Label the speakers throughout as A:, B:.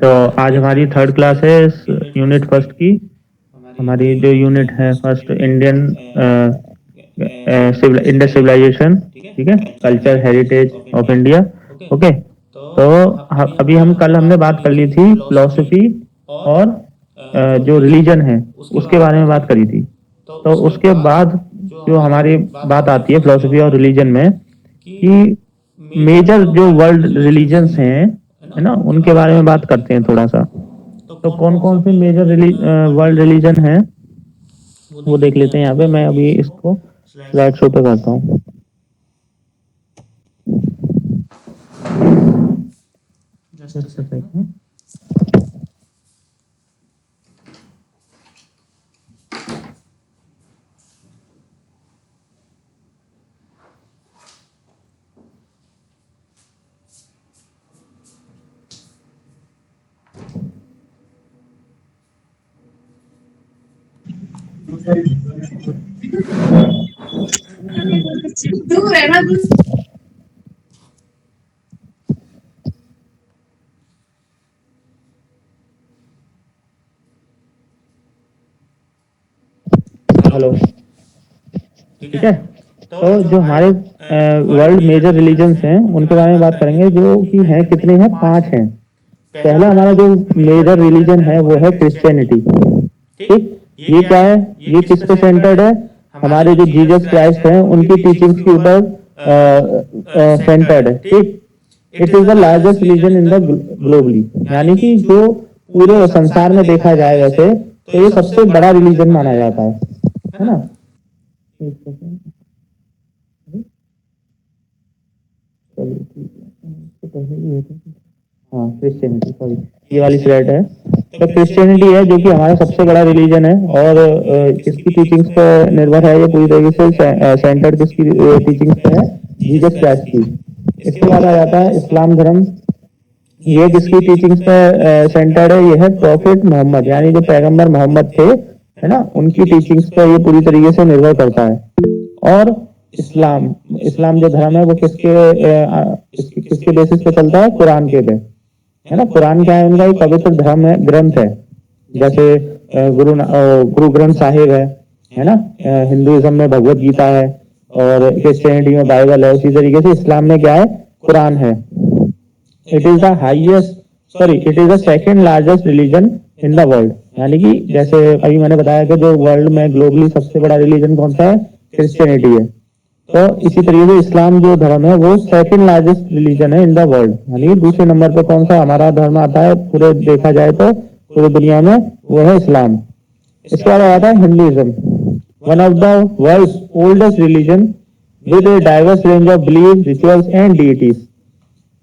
A: तो आज हमारी थर्ड क्लास है यूनिट फर्स्ट की। हमारी जो यूनिट है फर्स्ट इंडियन इंडस सिविलाइजेशन, ठीक है, culture heritage of India. Okay, तो अभी हमने बात कर ली थी फिलोसफी और जो रिलीजन है उसके बारे में बात करी थी। तो उसके बाद जो हमारी बात आती है फिलोसफी और रिलीजन में कि मेजर जो वर्ल्ड रिलीजन्स हैं, है ना, उनके बारे में बात करते हैं थोड़ा सा। तो कौन कौन से मेजर वर्ल्ड रिलीजन हैं वो देख लेते हैं। यहाँ पे मैं अभी इसको स्लाइड शो पे करता हूँ। Just a second.
B: दूर है ना।
A: हेलो, ठीक है। तो जो हमारे वर्ल्ड मेजर रिलीजन्स हैं उनके बारे में बात करेंगे, जो कि हैं, कितने हैं, 5 हैं। पहला हमारा जो मेजर रिलीजन है वो है क्रिश्चियनिटी। ठीक, ये क्या है, ये किस पे सेंटर्ड है, हमारे जो जीसस क्राइस्ट हैं उनकी टीचिंग्स के ऊपर सेंटर्ड है। ठीक, it is the largest religion in the globally, यानी कि जो पूरे संसार में देखा जाए वैसे तो ये सबसे बड़ा रिलीजन माना जाता है ना। एक सेकंड, चलिए ठीक है, इससे पहले भी होता है। हाँ, क्रिश्चियनिटी, सॉरी, ये वाली स्लाइड है। तो क्रिश्चियनिटी है जो कि हमारा सबसे बड़ा रिलीजन है और इसकी टीचिंग्स पर निर्भर है ये पूरी तरीके से। सेंटर्ड किसकी टीचिंग्स पे है, जीसस क्राइस्ट की। इसके बाद आ जाता है इस्लाम धर्म। ये किसकी टीचिंग्स पे सेंटर्ड है, ये है प्रॉफिट मोहम्मद, यानी जो पैगंबर मोहम्मद थे, है ना, उनकी टीचिंग्स पे ये पूरी तरीके से निर्भर करता है। और इस्लाम इस्लाम जो धर्म है वो किसके बेसिस पे चलता है, कुरान के पे, है ना। कुरान क्या है, उनका एक पवित्र धर्म है, ग्रंथ है। जैसे गुरु ग्रंथ साहिब है ना। हिंदुइज्म में भगवत गीता है और क्रिश्चियनिटी में बाइबल है। उसी तरीके से इस्लाम में क्या है, कुरान है। It is the highest, sorry, it is the second largest religion in the world, यानी कि जैसे अभी मैंने बताया कि जो वर्ल्ड में ग्लोबली सबसे बड़ा रिलीजन कौन सा है, क्रिश्चियनिटी है। तो इसी तरीके से इस्लाम जो धर्म है वो सेकंड लार्जेस्ट रिलीजन है इन द वर्ल्ड, यानी दूसरे नंबर पे कौन सा हमारा धर्म आता है पूरे देखा जाए तो पूरी दुनिया में, वो है इस्लाम। इसके बाद आता है Hinduism, one of the world's oldest religion with a diverse range of belief, rituals and deities.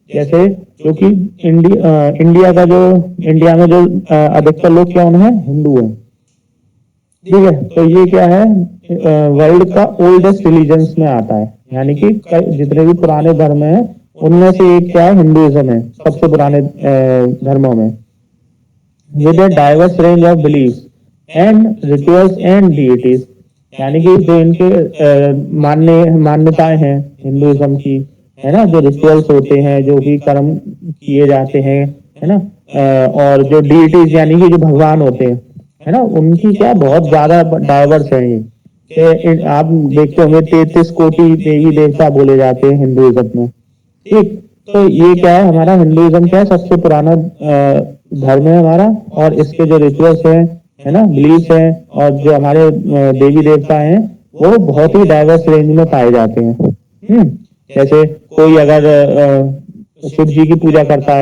A: जैसे जो कि इंडिया का जो इंडिया में जो अधिकतर लोग क्या है, हिंदू है। ठीक है, तो ये क्या है, वर्ल्ड का ओल्डेस्ट रिलीजन्स में आता है, यानी कि जितने भी पुराने धर्म हैं उनमें से एक क्या है, हिंदुइज्म है सबसे पुराने धर्मों में। With a diverse range of belief and rituals and deities, यानी कि जो इनके मान्यताएं हैं हिंदुइज्म की, है ना, जो रिचुअल्स होते हैं, जो भी कर्म किए जाते हैं, है ना, और जो डीटीज यानी कि जो भगवान होते हैं, है ना, उनकी क्या बहुत ज्यादा डाइवर्स है ये। आप देखते होंगे 33 कोटि देवी देवता बोले जाते हैं हिंदुइज्म में। ठीक, तो ये क्या है, हमारा हिंदुइज्म क्या है, सबसे पुराना धर्म है हमारा। और इसके जो रिचुअल्स हैं, है ना, बिलीफ हैं, और जो हमारे देवी देवता हैं वो बहुत ही डाइवर्स रेंज में पाए जाते हैं। जैसे कोई अगर शिव जी की पूजा करता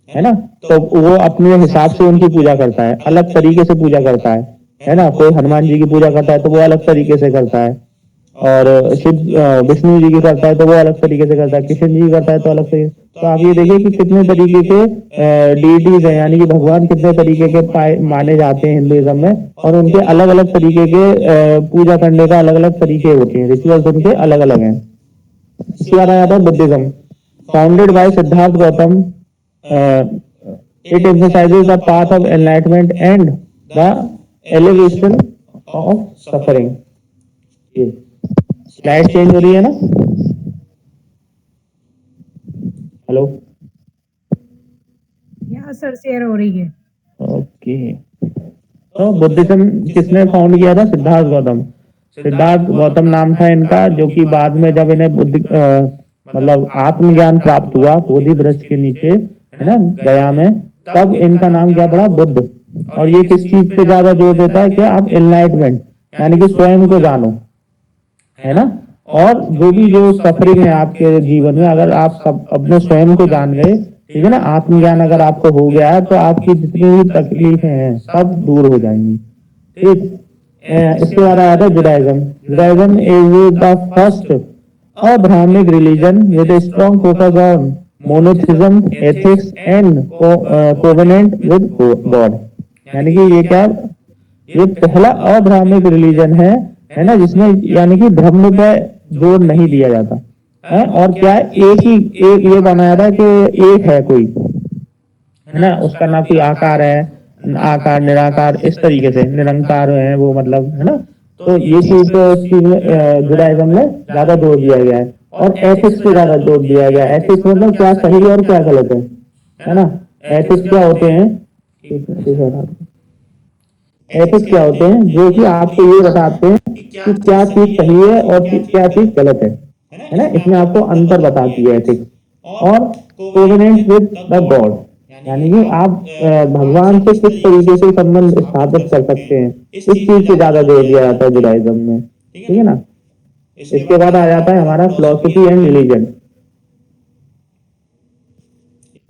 A: है ना, तो वो अपने हिसाब से उनकी पूजा करता है, अलग तरीके से पूजा करता है ना। कोई हनुमान जी की पूजा करता है तो वो अलग तरीके से करता है, और विष्णु जी की करता है तो वो अलग तरीके से करता है, कृष्ण जी की करता है तो अलग तरीके। तो आप ये देखिए कि कितने तरीके के डीटीज हैं, यानी कि भगवान कितने तरीके के माने जाते हैं हिंदुइज्म में, और उनके अलग अलग तरीके के पूजा करने का अलग अलग तरीके होते हैं, रिचुअल्स उनके अलग अलग हैं। इसके बाद आ जाता है Buddhism, founded by Siddharth Gautam. It emphasizes the path of enlightenment and the elevation of suffering. Slide change हो रही है ना, हेलो।
B: हाँ सर, शेयर हो रही है।
A: ओके, तो बुद्धिज्म किसने फाउंड किया था? सिद्धार्थ गौतम। सिद्धार्थ गौतम नाम था इनका, जो कि बाद में जब इन्हें मतलब आत्मज्ञान प्राप्त हुआ बोधि वृक्ष के नीचे, है ना, गया में, तब इनका नाम क्या पड़ा? बुद्ध। और ये किस चीज पे ज्यादा जोर देता है? क्या आप एनलाइटमेंट, यानी कि स्वयं को जानो, है ना। और जो सफरिंग है आपके जीवन में, अगर आप सब अपने स्वयं को जान गए, ठीक है ना, आत्मज्ञान अगर आपको हो गया है, तो आपकी जितनी भी तकलीफें हैं सब दूर हो जाएंगी। ठीक। इसके बाद आया था Judaism. Judaism is the first Abrahamic religion with a strong focus on monotheism, ethics and covenant with God। यानी कि ये क्या, ये पहला अब्राह्मिक रिलीजन है ना, जिसमें यानी कि धर्म पे जोर नहीं दिया जाता है। और क्या है, एक ये बनाया था कि एक है कोई, है ना, उसका ना कोई आकार है, आकार निराकार, इस तरीके से निरंकार है वो, मतलब, है ना। तो ये चीज तो इस चीज में जुडाइज्म में ज्यादा जोर दिया गया है। और एथिक्स पे ज्यादा जोर दिया गया है। एथिक्स मतलब क्या सही और क्या गलत है ना। एथिक्स क्या होते हैं? एथिक्स क्या होते हैं? जो कि आपको ये बताते हैं कि क्या चीज सही है और क्या चीज गलत है ना। इसमें आपको अंतर बताती है एथिक्स। और कोवेनेंट विद द गॉड, यानी कि आप भगवान से किस तरीके से संबंध स्थापित कर सकते हैं, इस चीज पे ज्यादा जोर दिया जाता है जुडाइज्म में। ठीक है ना। इसके बाद आ जाता है हमारा फिलोसफी एंड रिलीजन।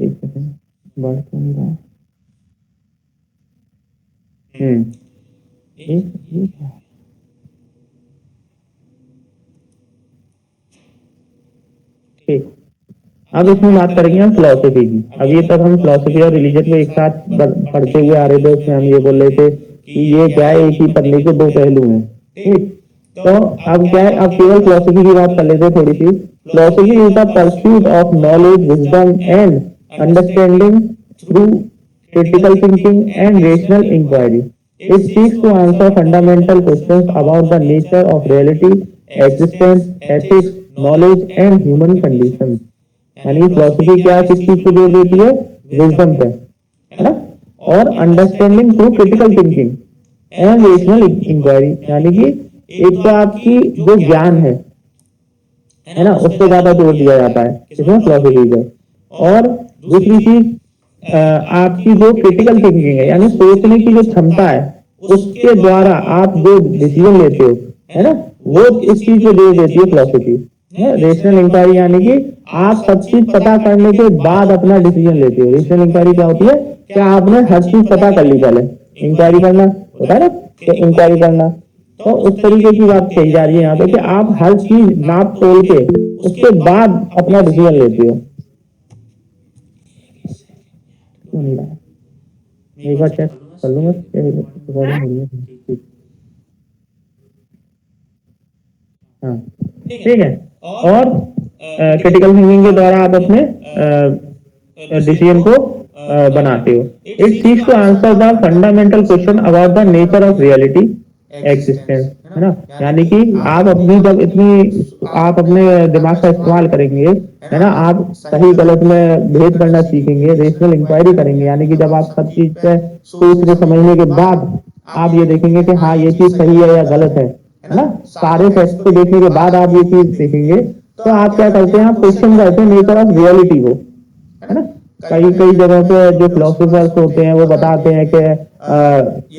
A: एक सेकंड, बढ़ तो नहीं रहा। एक ठीक। अब इसमें बात करेंगे हम फिलोसफी की। अभी तक हम फिलोसफी और रिलीजन को एक साथ पढ़ते हुए आ रहे थे। उसमें हम ये बोल रहे थे कि ये क्या है, एक ही पन्ने के दो पहलू हैं। ठीक। तो अब क्या है, अब केवल फिलोसफी की बात कर लेते हैं थोड़ी सी। Philosophy is the pursuit of knowledge, wisdom and understanding through critical thinking and rational inquiry. It seeks to answer fundamental questions about the nature of reality, existence, ethics, knowledge and human conditions। यानी philosophy क्या किस चीज पे जोर देती है? Wisdom पे, है ना। और understanding through critical thinking and rational inquiry, यानी कि एक तो आपकी जो ज्ञान है ना, उस पर ज्यादा जोर दिया जाता है इसमें फिलोसफी पे। और दूसरी चीज आपकी जो क्रिटिकल थिंकिंग है, यानी सोचने की जो क्षमता है, उसके द्वारा आप जो डिसीजन लेते हो, है ना, वो इस चीज पे जोर देती है फिलोसफी। रेशनल इंक्वायरी, यानी कि आप सब चीज पता करने के बाद अपना डिसीजन लेते हो। रेशनल इंक्वायरी क्या होती है? क्या आपने हर चीज पता कर ली पहले? इंक्वायरी करना होता है ना, कि इंक्वायरी करना। तो उस तरीके की बात कही जा रही है यहाँ पे कि आप हर चीज नाप तोल के उसके बाद अपना डिसीजन लेते हो। क्यों नहीं रहा? एक बार चेक कर लूंगा रिकॉर्डिंग हो रही है। ठीक। हाँ, ठीक है। और क्रिटिकल थिंकिंग के द्वारा आप अपने डिसीजन को बनाते हो। It seeks to answer the fundamental question about the nature of reality, existence, है ना। यानी कि आप अपनी जब इतनी आप अपने दिमाग का इस्तेमाल करेंगे, है ना, आप सही गलत में भेद करना सीखेंगे, रेशनल इंक्वायरी करेंगे, यानी कि जब आप सब चीज पे सोचने समझने के बाद आप ये देखेंगे कि हाँ ये चीज सही है या गलत है ना, सारे फैक्ट को देखने के बाद आप ये चीज देखेंगे, तो आप क्या करते हैं, आप क्वेश्चन करते हैं नेचर ऑफ रियलिटी को, है ना। कई कई जगह पे जो फिलोसोफर्स होते हैं वो बताते हैं कि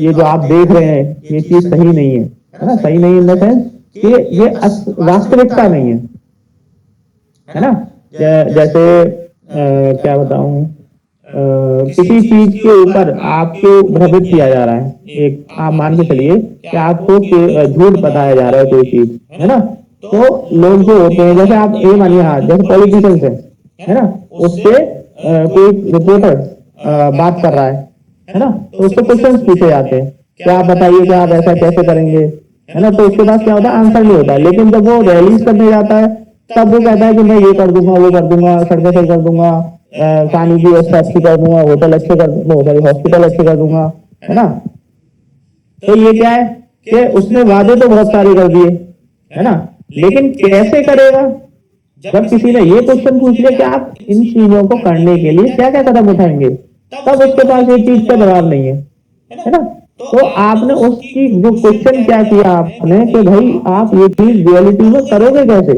A: ये जो आप देख रहे हैं ये चीज सही नहीं है ना। सही नहीं इन द सेंस कि ये वास्तविकता नहीं है ना। जैसे क्या बताऊं, किसी चीज के ऊपर आपको भ्रमित किया जा रहा है। एक आप मान के चलिए कि आपको झूठ बताया जा रहा है कोई चीज, है ना। तो लोग जो होते हैं, जैसे आप ये मानिए, हाँ, जैसे पॉलिटिशियंस है ना, उससे कोई रिपोर्टर बात कर रहा है ना, तो उससे क्वेश्चन पूछे जाते हैं कि आप बताइए कि आप ऐसा कैसे करेंगे, है ना। तो उसके पास क्या होता है, आंसर नहीं होता है। लेकिन जब वो रैलीज करने जाता है तब वो कहता है कि मैं ये कर दूंगा, वो कर दूंगा, सड़कें सही कर दूंगा, पानी की व्यवस्था अच्छी कर दूंगा, होटल अच्छे कर दूंगा, सॉरी हॉस्पिटल अच्छे कर दूंगा, है ना। तो ये क्या है कि उसने वादे तो बहुत सारे कर दिए, है ना, लेकिन कैसे करेगा? जब किसी ने ये क्वेश्चन पूछ लिया कि आप इन चीजों को करने के लिए क्या क्या कदम उठाएंगे, तब उसके पास ये चीज का जवाब नहीं है ना। तो आपने उसकी जो क्वेश्चन क्या किया आपने कि भाई आप ये चीज रियलिटी में करोगे कैसे,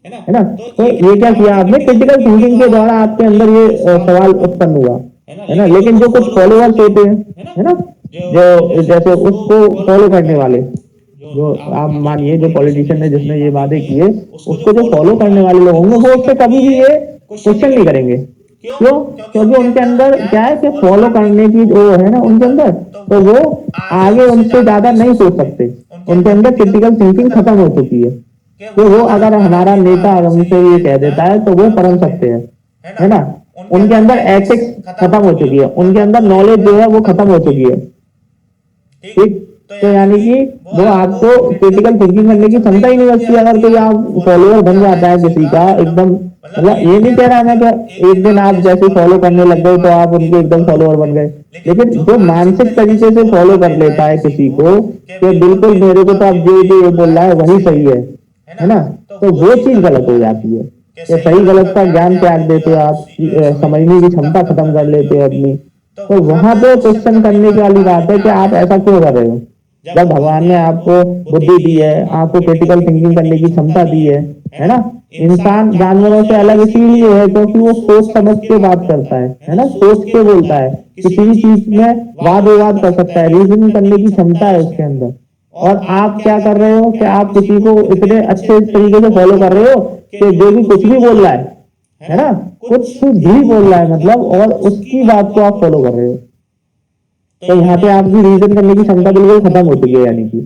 A: है ना। तो ये क्या किया आपने, क्रिटिकल थिंकिंग के द्वारा आपके अंदर ये सवाल उत्पन्न हुआ, है ना। लेकिन जो कुछ फॉलोअर्स होते हैं, है ना, जो जैसे उसको फॉलो करने वाले, जो आप मानिए जो पॉलिटिशियन है जिसने ये वादे किए, उसको जो फॉलो करने वाले लोग होंगे वो उससे कभी भी ये क्वेश्चन नहीं करेंगे। क्यों? क्योंकि उनके अंदर क्या है कि फॉलो करने की जो है ना उनके अंदर, तो वो आगे उनसे ज्यादा नहीं सोच सकते, उनके अंदर क्रिटिकल थिंकिंग खत्म हो चुकी है। तो वो अगर हमारा नेता हमसे ये कह देता है तो वो परम सकते हैं, है ना। उनके अंदर एथिक्स खत्म हो चुकी है, उनके अंदर नॉलेज जो है वो खत्म हो चुकी है, ठीक। तो यानी कि वो आपको क्रिटिकल थिंकिंग करने की क्षमता ही नहीं बचती। अगर कोई आप फॉलोअर बन जाता है किसी का एकदम, मतलब ये नहीं कह रहा मैं कि एक दिन आप जैसे फॉलो करने लग गए तो आप उनके एकदम फॉलोअर बन गए, लेकिन जो मानसिक तरीके से फॉलो कर लेता है किसी को कि बिल्कुल मेरे को तो आप जो ये बोल रहा है वही सही है ना, तो वो चीज गलत हो जाती है। कि सही गलत का ज्ञान त्याग देते हो आप, समझने की क्षमता खत्म कर लेते हो अपनी। तो वहां पे क्वेश्चन करने की वाली बात है कि आप ऐसा क्यों कर रहे हो, जब भगवान ने आपको बुद्धि दी है, आपको क्रिटिकल थिंकिंग करने की क्षमता दी है ना। इंसान जानवरों से अलग इसीलिए है क्योंकि वो सोच समझ के बात करता है ना, सोच के बोलता है, किसी भी चीज में वाद विवाद कर सकता है, रीजन करने की क्षमता है उसके अंदर। और आप क्या कर रहे हो कि आप किसी को इतने अच्छे तरीके से फॉलो कर रहे हो कि जो भी कुछ भी बोल रहा है ना, कुछ भी बोल रहा है मतलब, और उसकी बात को आप फॉलो कर रहे हो। तो यहाँ पे आपकी रीजन करने की क्षमता बिल्कुल खत्म हो चुकी है, यानी कि,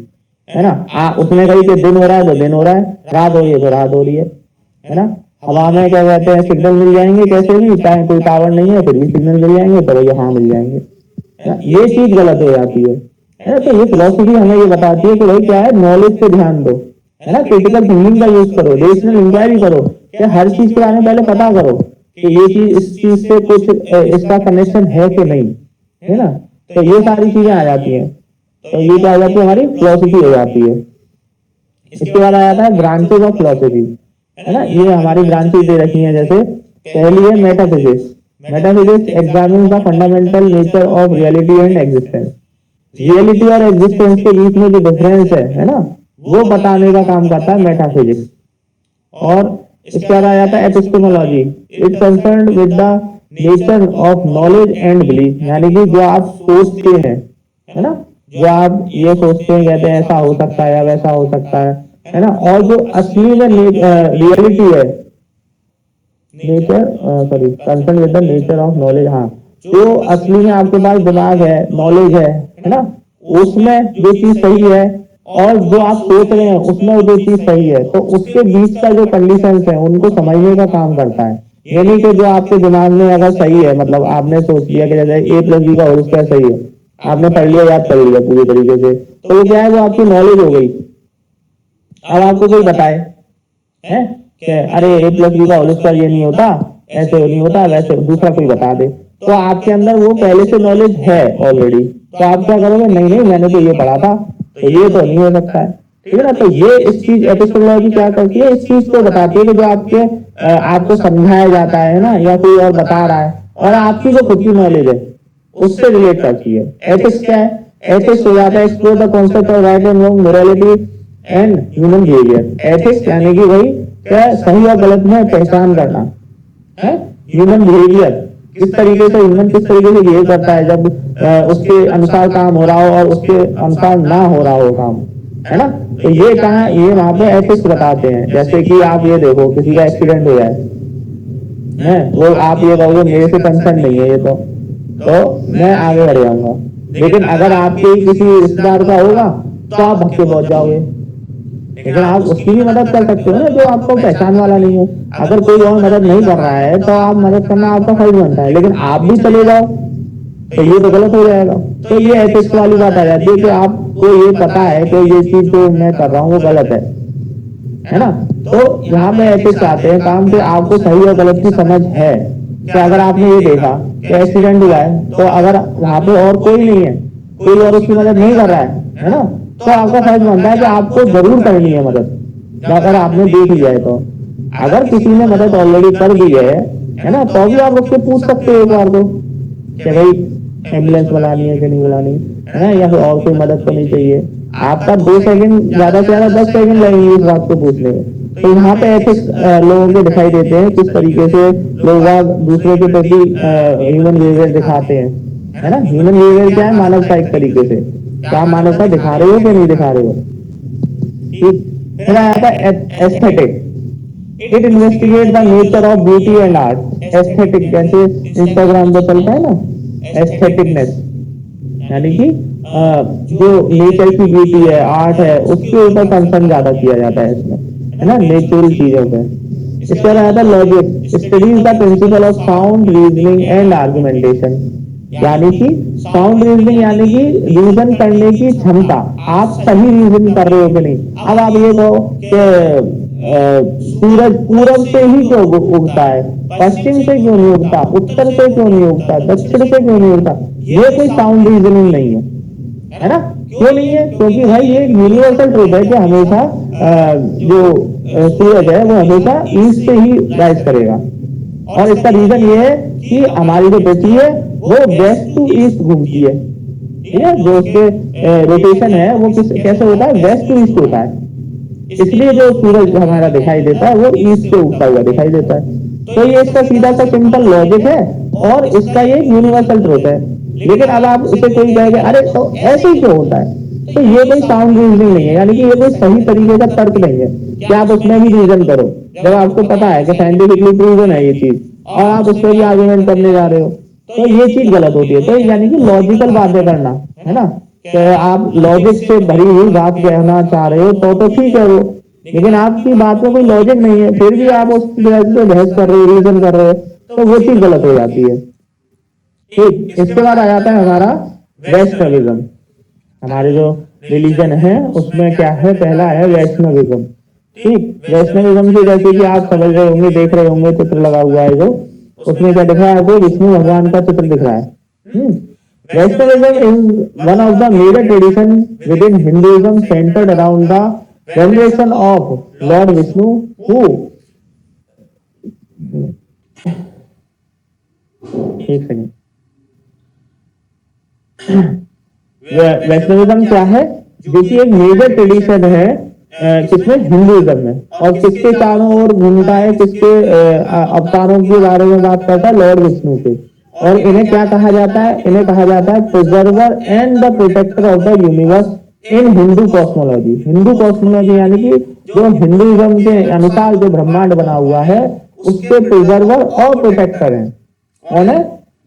A: है ना। उसने कही कि दिन हो रहा है तो दिन हो रहा है, रात हो रही है तो रात हो रही है ना। हवा में क्या कहते हैं सिग्नल मिल जाएंगे कैसे भी, चाहे कोई टावर नहीं है फिर भी सिग्नल मिल जाएंगे, तो भैया हाँ मिल जाएंगे, है ना? ये चीज गलत हो जाती है ना। तो ये फिलोसफी हमें ये बताती है कि भाई क्या है, नॉलेज पे ध्यान दो, है ना, क्रिटिकल थिंकिंग का यूज करो, रेशनल इंक्वायरी करो, कि हर चीज के बारे में पहले पता करो कि ये चीज इस चीज से कुछ इसका कनेक्शन है कि नहीं, है ना। तो ये सारी चीजें आ जाती हैं, तो ये क्या हो जाती है, हमारी फिलोसफी हो जाती है। इसके बाद आ जाता है ब्रांचेज ऑफ फिलोसफी, है ना। ये हमारी ब्रांचेज दे रखी हैं, जैसे पहली है metaphysics. Metaphysics examine the fundamental nature of reality and existence. Reality और एग्जिस्टेंस के बीच में जो डिफरेंस है ना, वो बताने का काम करता है मेटाफिजिक्स। और इसके बाद आ जाता है epistemology. It concern with the nature of knowledge and belief, यानी कि जो आप सोचते हैं, है ना, जो आप ये सोचते हैं, कहते हैं ऐसा हो सकता है या वैसा हो सकता है ना। और जो असली में रियलिटी है, nature sorry concern with the nature of knowledge, हाँ, जो असली में आपके पास दिमाग है, नॉलेज है ना, उसमें जो चीज सही है और जो आप सोच रहे हैं उसमें जो चीज सही है, तो उसके बीच का जो कंडीशंस है उनको समझने का काम करता है। यानी कि जो आपके दिमाग में अगर सही है, मतलब आपने सोच लिया कि जैसे ए प्लस बी का होल स्क्वायर सही है, आपने पढ़ लिया, याद कर लिया पूरी तरीके से, तो वो क्या है, वो आपकी नॉलेज हो गई। अब आपको कोई बताए है कि अरे ए प्लस बी का होल स्क्वायर ये नहीं होता, ऐसे नहीं होता, वैसे, दूसरा कोई बता दे, तो आपके अंदर वो पहले से नॉलेज है ऑलरेडी, तो आप क्या करोगे, नहीं नहीं मैंने तो ये पढ़ा था, तो ये तो नहीं हो सकता है, ठीक है ना। तो ये इस चीज एपिस्टेमोलॉजी क्या करती है, इस चीज को बताती है कि जो आपके आपको समझाया जाता है ना, या कोई और बता रहा है, और आपकी जो खुद की नॉलेज है उससे रिलेट करती है। एथिक्स क्या है, एथिक्स हो जाता है explore the concept of right and wrong, morality and human behaviour. Ethics यानी कि वही क्या, सही और गलत में पहचान करना है। ह्यूमन बिहेवियर, किस तरीके से ह्यूमन किस तरीके से बिहेव करता है जब उसके अनुसार काम हो रहा हो और उसके अनुसार ना हो रहा हो काम, है ना। तो ये कहाँ, ये वहां पे एथिक्स बताते हैं। जैसे कि आप ये देखो किसी का एक्सीडेंट हो जाए है, वो आप ये कहोगे मेरे से कंसर्न नहीं है ये तो मैं आगे बढ़ जाऊंगा, लेकिन अगर आपके किसी रिश्तेदार का होगा तो आप भक्के पहुंच जाओगे, लेकिन आप उसकी भी मदद कर सकते हो ना जो आपको पहचान वाला नहीं है। अगर कोई और मदद नहीं कर रहा है तो आप मदद करना आपका फर्ज बनता है, लेकिन आप भी चले जाओ तो ये तो गलत हो जाएगा। तो ये एथिक्स वाली बात आ जाती है कि आपको ये पता है कि ये चीज जो मैं कर रहा हूँ वो गलत है ना। तो यहाँ पे एथिक्स आते हैं काम पे, आपको सही और गलत की समझ है कि अगर आपने ये देखा कि एक्सीडेंट हुआ है, तो अगर वहां पे और कोई नहीं है, कोई और उसकी मदद नहीं कर रहा है ना, तो आपका फर्ज बनता है कि आपको जरूर करनी है मदद, अगर आपने देख लिया है तो। अगर किसी ने मदद ऑलरेडी कर दी है ना, तो भी आप उससे पूछ सकते हो एक बार को कि भाई एम्बुलेंस बुलानी है कि नहीं बुलानी है ना, या फिर और कोई मदद तो नहीं चाहिए। आपका 2 सेकंड ज्यादा से ज्यादा 10 सेकंड लगेंगे इस बात को पूछने में। तो यहाँ पे एथिक्स लोगों के दिखाई देते हैं, किस तरीके से लोग दूसरे के प्रति ह्यूमन बिहेवियर दिखाते हैं, है ना। ह्यूमन बिहेवियर क्या है, मानवता एक तरीके से। तो आप मानवता दिखा रहे हो कि नहीं दिखा रहे हो। ठीक, फिर आया था aesthetic. It investigate the nature of beauty and art. Aesthetic जैसे इंस्टाग्राम पे चलता है ना, एस्थेटिकनेस, यानी कि जो नेचर की ब्यूटी है, आर्ट है, उसके ऊपर कंसर्न ज्यादा किया जाता है इसमें, है ना, नेचुरल चीजों पे। इसके बाद आता है logic. Studies the principle of sound reasoning and argumentation, यानी कि साउंड रीजनिंग यानी कि रीजन करने की क्षमता, आप सही रीजन कर रहे हो कि नहीं। अब आप ये कहो कि सूरज पूरब से ही क्यों उगता है, पश्चिम से क्यों नहीं उगता, उत्तर से क्यों नहीं उगता, दक्षिण से क्यों नहीं उगता, ये कोई साउंड रीजनिंग नहीं है ना। क्यों नहीं है, क्योंकि भाई ये यूनिवर्सल ट्रूथ है कि हमेशा जो सूरज है वो हमेशा ईस्ट से ही राइज करेगा। और इसका रीजन ये है कि हमारी जो पृथ्वी है वो वेस्ट टू ईस्ट घूमती है, ठीक है। जो उसके रोटेशन है वो कैसे होता है, वेस्ट टू ईस्ट होता है। इसलिए जो सूरज हमारा दिखाई देता है वो ईस्ट से उगता हुआ दिखाई देता है। तो ये इसका सीधा सा सिंपल लॉजिक है और इसका ये यूनिवर्सल ट्रूथ है। लेकिन अब आप उसे कोई कहेगा अरे तो ऐसे ही क्यों होता है, तो ये कोई साउंड रीजनिंग नहीं है, यानी कि ये कोई सही तरीके का तर्क नहीं है कि आप उसमें भी रीजन करो जब आपको पता है कि साइंटिफिकली प्रूवन है ये चीज, और आप उस पर भी आर्गुमेंट करने जा रहे हो, तो ये चीज गलत होती है। तो यानी कि लॉजिकल बातें करना, है ना, कि आप लॉजिक से भरी हुई बात कहना चाह रहे हो तो ठीक है वो, लेकिन आपकी बात में कोई लॉजिक नहीं है, फिर भी आप उस पे बहस कर रहे हो, रीजन कर रहे हो, तो वो चीज गलत हो जाती है। ठीक, इसके बाद आ जाता है हमारा वैष्णविज्म। हमारे जो रिलीजन है उसमें क्या है, पहला है वैष्णविज्म। ठीक, वैष्णविज्म से जैसे कि आप समझ रहे होंगे, देख रहे होंगे, चित्र लगा हुआ है जो, उसमें क्या दिख रहा है आपको, विष्णु भगवान का चित्र दिख रहा है। Vaishnavism is one of the major tradition within Hinduism centred around the veneration of Lord Vishnu, who एक सेकंड, वैष्णविज्म क्या है, जो कि एक मेजर ट्रेडिशन है किसमें, हिंदुइज्म में, और किसके चारों ओर घूमता है, किसके अवतारों के बारे में बात करता है, लॉर्ड विष्णु के। और इन्हें क्या कहा जाता है, इन्हें कहा जाता है preserver and the protector of the universe in Hindu cosmology. Hindu cosmology यानी कि जो हिंदुइज्म के अनुसार जो ब्रह्मांड बना हुआ है उसके प्रिजर्वर और प्रोटेक्टर हैं, कौन है,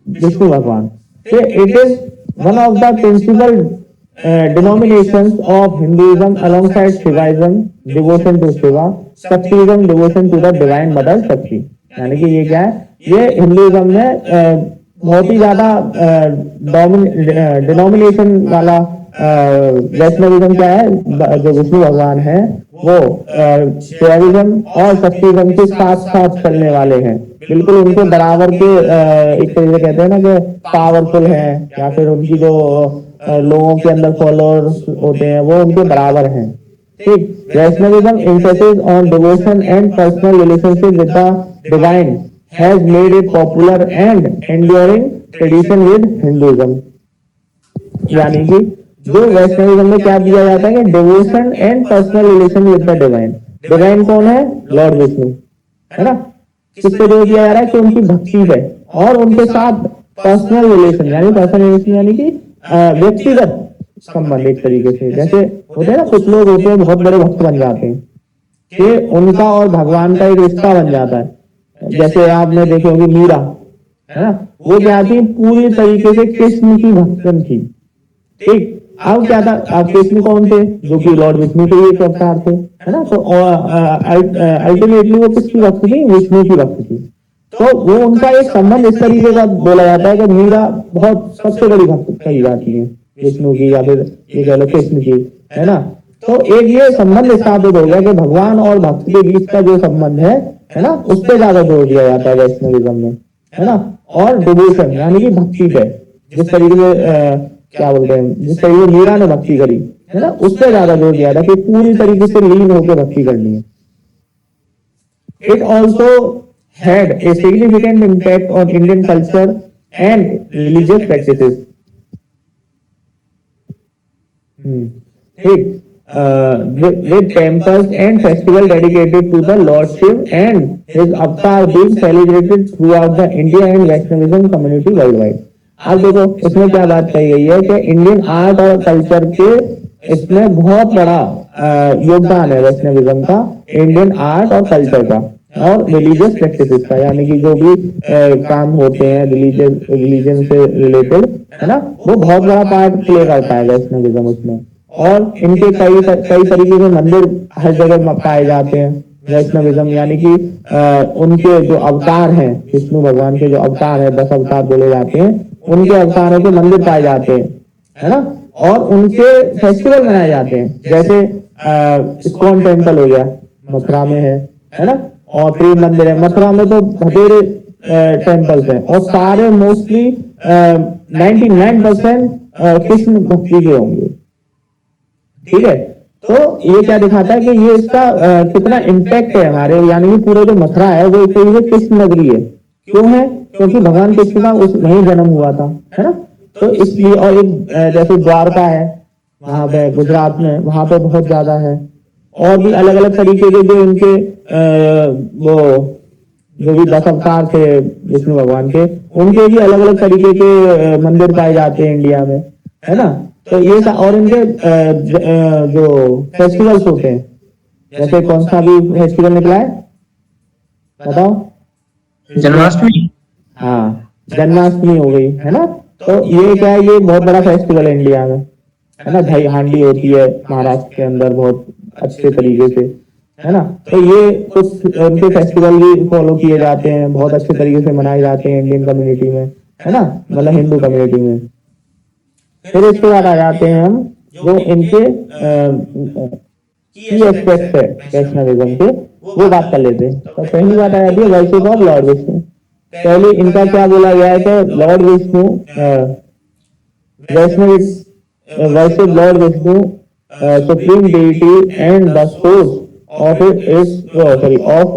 A: विष्णु भगवान। It is one of the principal denominations of Hinduism alongside Shaivism, devotion to Shiva, Shaktism, devotion to the divine mother Shakti. यानी कि ये क्या है, ये हिंदुइज्म में बहुत ही ज्यादा डिनोमिनेशन वाला वैष्णविज्म क्या है, जो विष्णु भगवान है वो शिवाइज्म और शक्तिज्म के साथ साथ चलने वाले हैं, बिल्कुल उनके बराबर के एक तरीके कहते हैं ना कि पावरफुल है, या फिर उनकी जो लोगों के अंदर फॉलोअर्स होते हैं वो उनके बराबर हैं। ठीक, Vaishnavism emphasis on devotion and personal relationship with the divine has made it popular and enduring tradition with Hinduism. यानी कि जो वैष्णविज्म में क्या दिया जाता है कि devotion and personal relation with the divine. Divine कौन है, लॉर्ड विष्णु, है ना। किससे जोड़ दिया जा रहा है कि उनकी भक्ति है, और उनके साथ पर्सनल रिलेशन, यानी पर्सनल रिलेशन यानी कि व्यक्तिगत संबंध। एक तरीके से जैसे होते हैं ना, कुछ लोग होते हैं बहुत बड़े भक्त बन जाते हैं कि उनका और भगवान का एक रिश्ता बन जाता है। जैसे आपने देखे होंगे मीरा, है ना, वो क्या थी, पूरी तरीके से कृष्ण की भक्तन थी। ठीक, अब क्या था, अब कृष्ण कौन थे, जो कि लॉर्ड विष्णु के एक अवतार थे, है ना। तो अल्टीमेटली वो किसकी भक्त थी, विष्णु की भक्त थी। तो वो उनका एक संबंध इस तरीके का बोला जाता है कि मीरा बहुत सबसे बड़ी भक्त कही जाती है विष्णु की, या फिर ये कह लो कृष्ण की, है ना। तो एक ये संबंध स्थापित हो गया कि भगवान और भक्त के बीच का जो संबंध है ना, उस पर ज्यादा जोर दिया जाता है वैष्णविज्म में, है ना। और डिवोशन यानी कि भक्ति पे, जिस तरीके से क्या बोलते हैं, जिस तरीके मीरा ने भक्ति करी, है ना, उस पर ज्यादा जोर दिया था कि पूरी तरीके से लीन होकर भक्ति करनी है। It also had a significant impact on Indian culture and religious practices. ठीक, with temples and festival dedicated to the Lord Shiv and his avatar being celebrated throughout the India and Vaishnavism community worldwide. अब देखो इसमें क्या बात कही गई है कि इंडियन आर्ट और कल्चर के इसमें बहुत बड़ा योगदान है वैष्णविज्म का, इंडियन आर्ट और कल्चर का और रिलीजियस प्रैक्टिसेस का, यानी कि जो भी काम होते हैं रिलीजन से रिलेटेड, है ना, वो बहुत बड़ा पार्ट प्ले करता है वैष्णविज्म उसमें। और इनके कई तरीके के मंदिर हर जगह पाए जाते हैं वैष्णविज्म, यानी कि उनके जो अवतार हैं, विष्णु भगवान के जो अवतार है, 10 अवतार बोले जाते हैं, उनके अवतारों के मंदिर पाए जाते हैं, है ना, और उनके फेस्टिवल मनाए जाते हैं। जैसे इस्कॉन टेम्पल हो गया, मथुरा में है ना, और 3 मंदिर है मथुरा में, तो बथेरे टेम्पल्स हैं और सारे मोस्टली 99% कृष्ण भक्ति के होंगे। ठीक है, तो ये क्या दिखाता है कि ये इसका कितना इम्पैक्ट है हमारे, यानी कि पूरे जो मथुरा है वो एक तरीके से कृष्ण नगरी है। क्यों है? क्योंकि भगवान कृष्ण का उस वहीं जन्म हुआ था, है ना, तो इसलिए। और एक जैसे द्वारका है वहां पे गुजरात में, वहां पे बहुत ज्यादा है, और भी अलग अलग तरीके के जो इनके वो जो भी 10 अवतार थे विष्णु भगवान के, उनके भी अलग अलग तरीके के मंदिर पाए जाते हैं इंडिया में, है ना। तो ये और इनके जो फेस्टिवल्स होते हैं, जैसे कौन सा भी फेस्टिवल निकला है बताओ?
B: जन्माष्टमी।
A: हाँ, जन्माष्टमी हो गई, है ना। तो ये क्या है, ये बहुत बड़ा फेस्टिवल है इंडिया में, है ना। दही हांडी होती है महाराष्ट्र के अंदर बहुत अच्छे तरीके से, है ना। तो ये कुछ उनके फेस्टिवल भी फॉलो किए जाते हैं, बहुत अच्छे तरीके से मनाए जाते हैं इंडियन कम्युनिटी में, है ना, मतलब हिंदू कम्युनिटी में। फिर इसके बाद आ जाते हैं हम जो इनके की एस्पेक्ट है वैष्णविज्म के, वो बात कर लेते हैं। तो पहली बात आ जाती है वर्शिप ऑफ लॉर्ड विष्णु। पहले इनका क्या बोला गया है कि Lord Vishnu worship Lord Vishnu supreme deity and the source of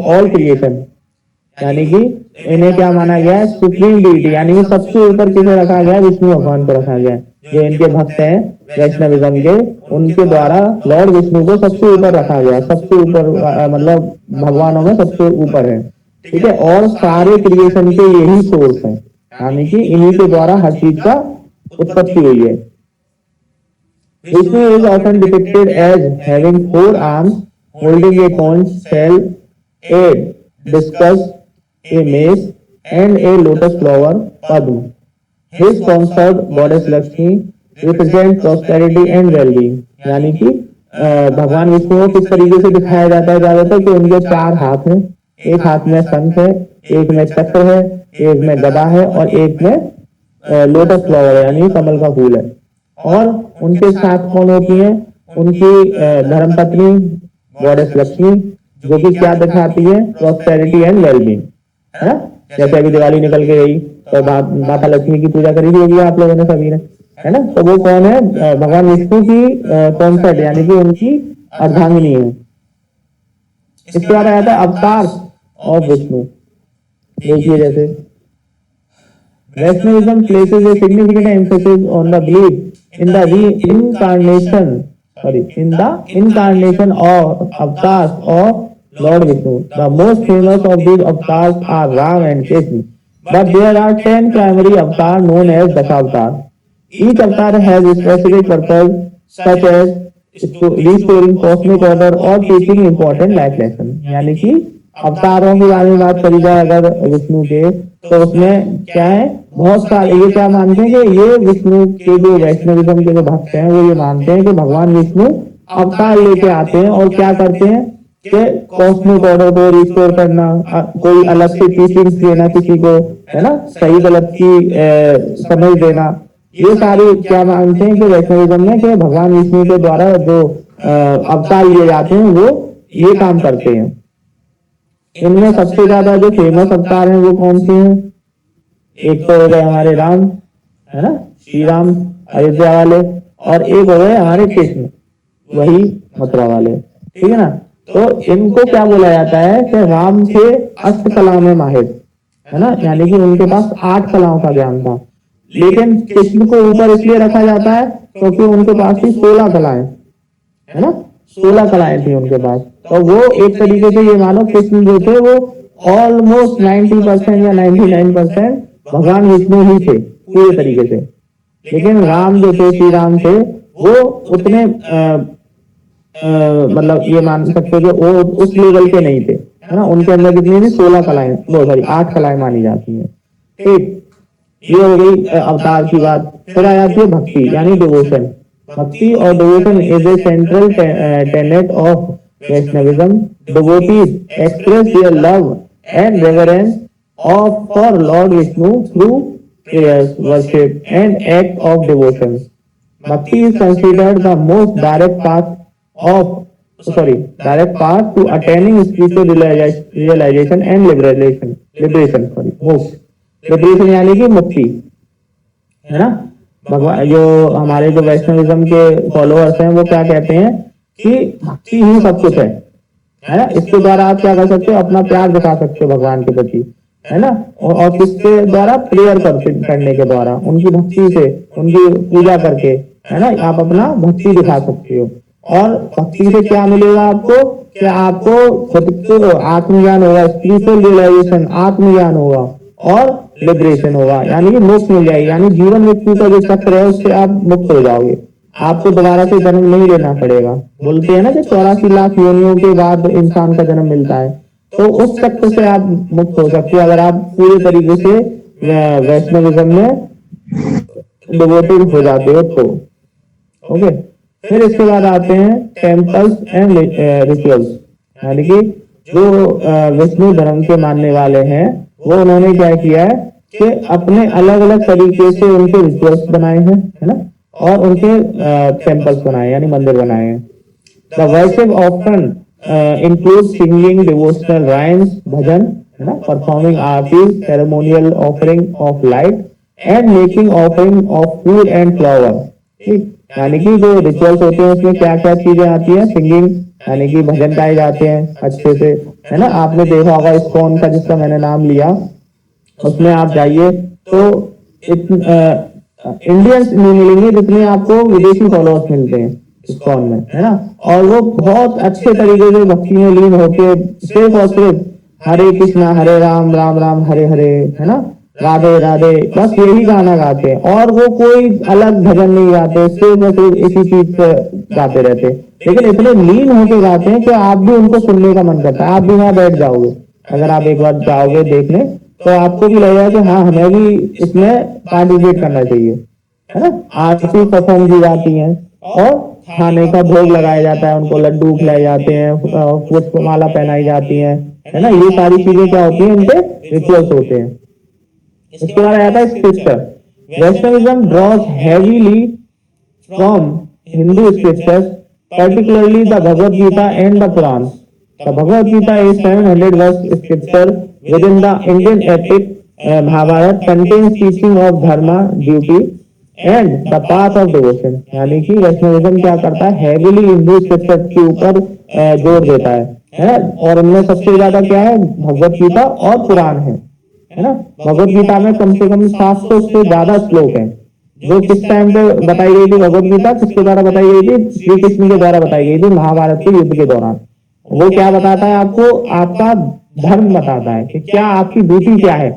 A: all creation, यानी कि इन्हें क्या माना गया है, सुप्रीम डीटी, यानी कि सबसे ऊपर किसे रखा गया, विष्णु भगवान को रखा गया। जो इनके भक्त हैं वैष्णविज्म के, उनके द्वारा लॉर्ड विष्णु को सबसे ऊपर रखा गया, सबसे ऊपर मतलब भगवानों में सबसे ऊपर है। ठीक है, और सारे क्रिएशन के यही सोर्स है, यानी कि इन्हीं के द्वारा हर चीज का उत्पत्ति हुई है। Vishnu is often depicted as having 4 arms, holding a conch shell, a discus, a mace, and a lotus flower padma. His consort goddess Lakshmi represents prosperity and well-being. यानी कि भगवान विष्णु को किस तरीके से दिखाया जाता है ज्यादातर कि उनके 4 हाथ हैं, एक हाथ में शंख है, एक में चक्र है, एक में गदा है और एक में लोटस फ्लावर है, यानी कमल का फूल है। और उनके साथ कौन होती है? उनकी धर्मपत्नी गॉडेस लक्ष्मी, जो कि क्या दिखाती है, प्रॉस्पेरिटी एंड वेलबींग, है ना। जैसे अभी दिवाली निकल के गई तो माता लक्ष्मी की पूजा करी होगी आप लोगों ने सभी ने, है ना। तो वो कौन है? भगवान विष्णु की कॉन्सेप्ट, यानी कि उनकी अर्धांगिनी है। इसके बाद आया था अवतार ऑफ विष्णु। देखिए जैसे Vaishnavism places a significant emphasis on the belief in the incarnation of avatars of Lord Vishnu. The most famous of these avatars are Ram and Krishna, but there are 10 primary avatars known as Dasavatar. Each avatar has a specific purpose, such as restoring cosmic order or teaching important life lesson. यानी कि अवतारों के बारे में बात करी जाए अगर विष्णु के, तो उसमें क्या है, बहुत सारे ये क्या मानते हैं कि ये विष्णु के जो वैष्णविज्म के जो भक्त हैं वो ये मानते हैं कि भगवान विष्णु अवतार लेके आते हैं और क्या करते हैं कि कॉस्मिक ऑर्डर को रिस्टोर करना, कोई अलग से टीचिंग्स देना किसी को, है ना, सही गलत की समझ देना। ये सारे क्या मानते हैं कि वैष्णविज्म में कि भगवान विष्णु के द्वारा जो अवतार लिए जाते हैं वो ये काम करते हैं। इनमें सबसे ज्यादा जो फेमस अवतार हैं वो कौन से हैं? एक तो हो गए हमारे राम, है ना, श्री राम अयोध्या वाले, और एक हो गए हमारे कृष्ण, वही मथुरा वाले। ठीक है ना। तो इनको क्या बोला जाता है कि राम थे अस्त्र कला में माहिर, है ना, यानी कि उनके पास 8 कलाओं का ज्ञान था। लेकिन कृष्ण को ऊपर इसलिए रखा जाता है क्योंकि उनके पास ही 16 कलाएं, है ना, 16 कलाएं थी उनके पास। तो वो एक तरीके से ये मानो कृष्ण जो थे वो ऑलमोस्ट 90% या 99% भगवान विष्णु ही थे पूरे तरीके से। लेकिन राम जो थे, श्री राम थे, वो उतने मतलब ये मान सकते हो कि वो उस लेवल के नहीं थे, है ना। उनके अंदर कितनी थी, 16 कलाएं, नो सॉरी 8 कलाएं मानी जाती हैं। ठीक, ये हो गई अवतार की बात। फिर आ जाती है भक्ति यानी डिवोशन। भक्ति और devotion is a central Tenet of Vaishnavism. Devotees express their love and reverence of for Lord Vishnu through prayers, worship, and act of devotion. Bhakti is considered the most direct path to attaining spiritual realization and liberation. Liberation यानी कि मुक्ति, है ना। भगवान जो हमारे जो Vaishnavism के फॉलोअर्स हैं वो क्या कहते हैं कि भक्ति ही सब कुछ है ना। इसके द्वारा आप क्या कर सकते हो, अपना प्यार दिखा सकते हो भगवान के प्रति, है ना। और किसके द्वारा, प्रेयर करने के द्वारा, उनकी भक्ति से, उनकी पूजा करके, है ना, आप अपना भक्ति दिखा सकते हो। और भक्ति से क्या मिलेगा आपको, क्या आपको खुद को आत्मज्ञान होगा, स्पिरिचुअल रियलाइजेशन, आत्मज्ञान होगा और लिबरेशन होगा, यानी कि मोक्ष मिल जाएगी। यानी जीवन मृत्यु का जो चक्र है उससे आप मुक्त हो जाओगे, आपको दोबारा से जन्म नहीं लेना पड़ेगा। बोलते हैं ना कि 84 लाख योनियों के बाद इंसान का जन्म मिलता है, तो उस चक्र से आप मुक्त हो सकते हो अगर आप पूरे तरीके से वैष्णविज्म में डिवोटेड हो जाते हो तो। ओके, फिर इसके बाद आते हैं टेम्पल्स एंड रिचुअल्स, यानी कि जो विष्णु धर्म के मानने वाले हैं वो उन्होंने क्या किया है कि अपने अलग अलग तरीके से उनके रिचुअल्स बनाए हैं, है ना, और उनके टेम्पल्स बनाए यानी मंदिर बनाए हैं। The worship often include singing devotional rhymes, bhajan, है ना, performing aartis, ceremonial offering of light, and making offering of food and flower। ठीक, यानी कि जो रिचुअल्स होते हैं उसमें क्या क्या चीजें आती हैं, सिंगिंग यानी कि भजन गाए जाते हैं अच्छे से, है ना। आपने देखा होगा इस्कॉन का, जिसका मैंने नाम लिया, उसमें आप जाइए तो इंडियंस नहीं मिलेंगे जितने आपको विदेशी फॉलोअर्स मिलते हैं इस्कॉन में, है ना। और वो बहुत अच्छे तरीके से भक्ति में लीन होके सिर्फ और सिर्फ हरे कृष्णा हरे राम राम राम हरे हरे, है ना, राधे राधे, बस यही गाना गाते हैं और वो कोई अलग भजन नहीं गाते, सिर्फ और सिर्फ इसी चीज पे गाते रहते। लेकिन इतने लीन होके गाते हैं कि आप भी उनको सुनने का मन करता है, आप भी वहां बैठ जाओगे। अगर आप एक बार जाओगे देखने तो आपको भी लगेगा कि हाँ हमें भी इसमें पार्टिसिपेट करना चाहिए, है ना। आरती परफॉर्म की जाती है और खाने का भोग लगाया जाता है, उनको लड्डू खिलाए जाते हैं, पुष्पमाला पहनाई जाती है ना। ये सारी चीजें क्या होती हैं, इनके रिचुअल्स होते हैं। इसके बाद आता है scripture. Vaishnavism draws heavily from Hindu scriptures, particularly the Bhagavad Gita and the Puran. The Bhagavad Gita is 700 verse scripture within the Indian epic Mahabharata, contains teaching of dharma, duty and the path of devotion। यानी कि Vaishnavism क्या करता है, heavily Hindu scripture के ऊपर जोर देता है, और उनमें सबसे ज्यादा क्या है, भगवत गीता और पुराण है ना। भगवत गीता में कम से कम 700 से ज्यादा श्लोक हैं, जो किस टाइम पे बताई गई थी भगवत गीता, किसके द्वारा बताई गई थी, श्री कृष्ण के द्वारा बताई गई थी महाभारत के युद्ध के दौरान। वो क्या बताता है आपको, आपका धर्म बताता है कि क्या आपकी ड्यूटी क्या है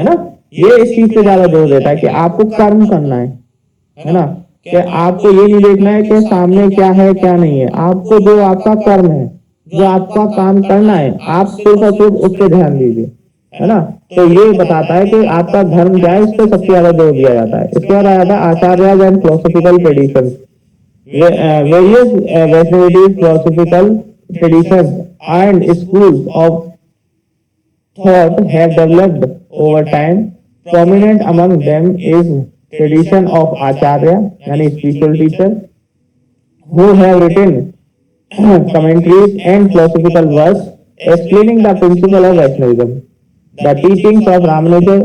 A: ना। ये इस चीज पे ज्यादा जोर देता है कि आपको कर्म करना है ना, कि आपको ये नहीं देखना है कि सामने क्या है क्या नहीं है, आपको जो आपका कर्म है, जो आपका काम करना है, आप सिर्फ और सिर्फ उस पर ध्यान दीजिए, है ना। तो ये बताता है कि आपका धर्म क्या है, इस पे सबसे ज्यादा जोर दिया जाता है। इसके बाद आया था Acharya and philosophical traditions. Various Vaishnav philosophical traditions and schools of thought have developed over time. Prominent among them is tradition of Acharya, yani spiritual teacher, who have written commentaries and philosophical works explaining the principle of Vaishnavism. The teachings of Ramanuja,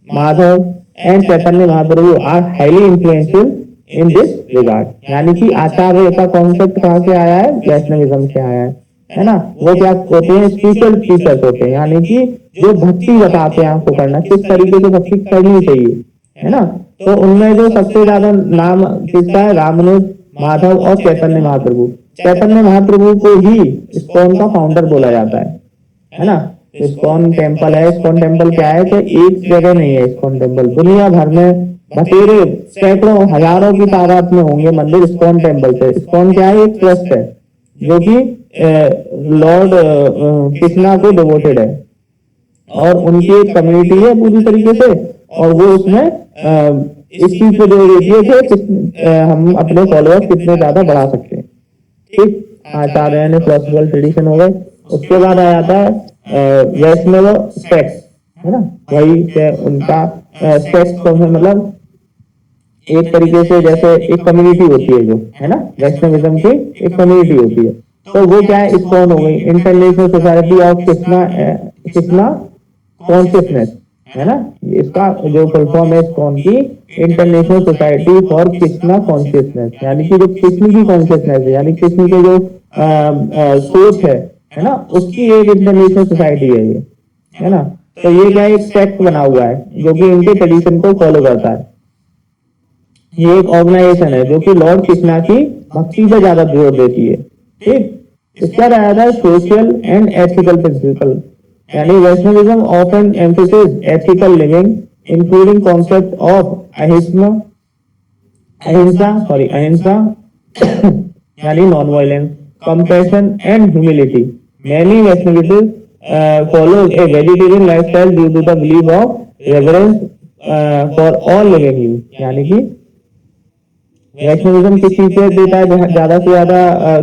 A: Madhav and Chaitanya Mahaprabhu are highly influential in this regard। यानी कि आचार्य का concept कहाँ से आया है, Vaishnavism से आया है। है ना, वो क्या होते हैं, स्पिरिचुअल टीचर्स होते हैं, यानी कि जो भक्ति बताते हैं आपको करना, किस तरीके से भक्ति करनी चाहिए, है ना। तो उनमें जो सबसे ज्यादा नाम किसका है, रामानुज, माधव और चैतन्य महाप्रभु। चैतन्य महाप्रभु को ही इस्कॉन का फाउंडर बोला जाता है ना। इस्कॉन टेम्पल है, इस्कॉन टेम्पल क्या है कि एक जगह नहीं है, इस्कॉन टेम्पल दुनिया भर में बतेरे सैकड़ों हजारों की तादाद में होंगे मंदिर इस्कॉन टेम्पल से। इस्कॉन क्या है, एक ट्रस्ट है जो कि लॉर्ड कृष्णा को डिवोटेड है और उनकी एक कम्युनिटी है पूरी तरीके से, और वो उसमें इस चीज पे जोर देती है कि हम अपने फॉलोअर्स कितने ज्यादा बढ़ा सकते हैं। ठीक, आचार्य ने फिलोसफिकल ट्रेडिशन हो गए। उसके बाद आ जाता है वैष्णव सेक्ट, है ना, वही उनका सेक्ट मतलब एक तरीके से जैसे एक कम्युनिटी होती है जो, है ना, वैष्णविज्म की एक कम्युनिटी होती है। तो वो क्या है, इस्कॉन हो गई, international society of Krishna consciousness, है ना। इसका जो फुल फॉर्म है इस्कॉन की, international society for Krishna consciousness, यानी कि जो कृष्ण की कॉन्शियसनेस है, यानी कृष्ण के जो सोच है ना, उसकी एक इंटरनेशनल सोसाइटी है ये, है ना। तो ये क्या एक सेक्ट बना हुआ है जो कि इनके ट्रेडिशन को फॉलो करता है। ये एक ऑर्गेनाइजेशन है जो कि लॉर्ड कृष्णा की भक्ति पे ज्यादा जोर देती है। ठीक, इसका आया था सोशल एंड एथिकल प्रिंसिपल, यानी Vaishnavism often emphasis ethical living including concept of अहिंसा यानी non violence, compassion and humility. Many Vaishnavism follows a vegetarian lifestyle due to the belief of reverence for all living beings, यानी कि Vaishnavism किस चीज पे देता है ज्यादा से ज्यादा,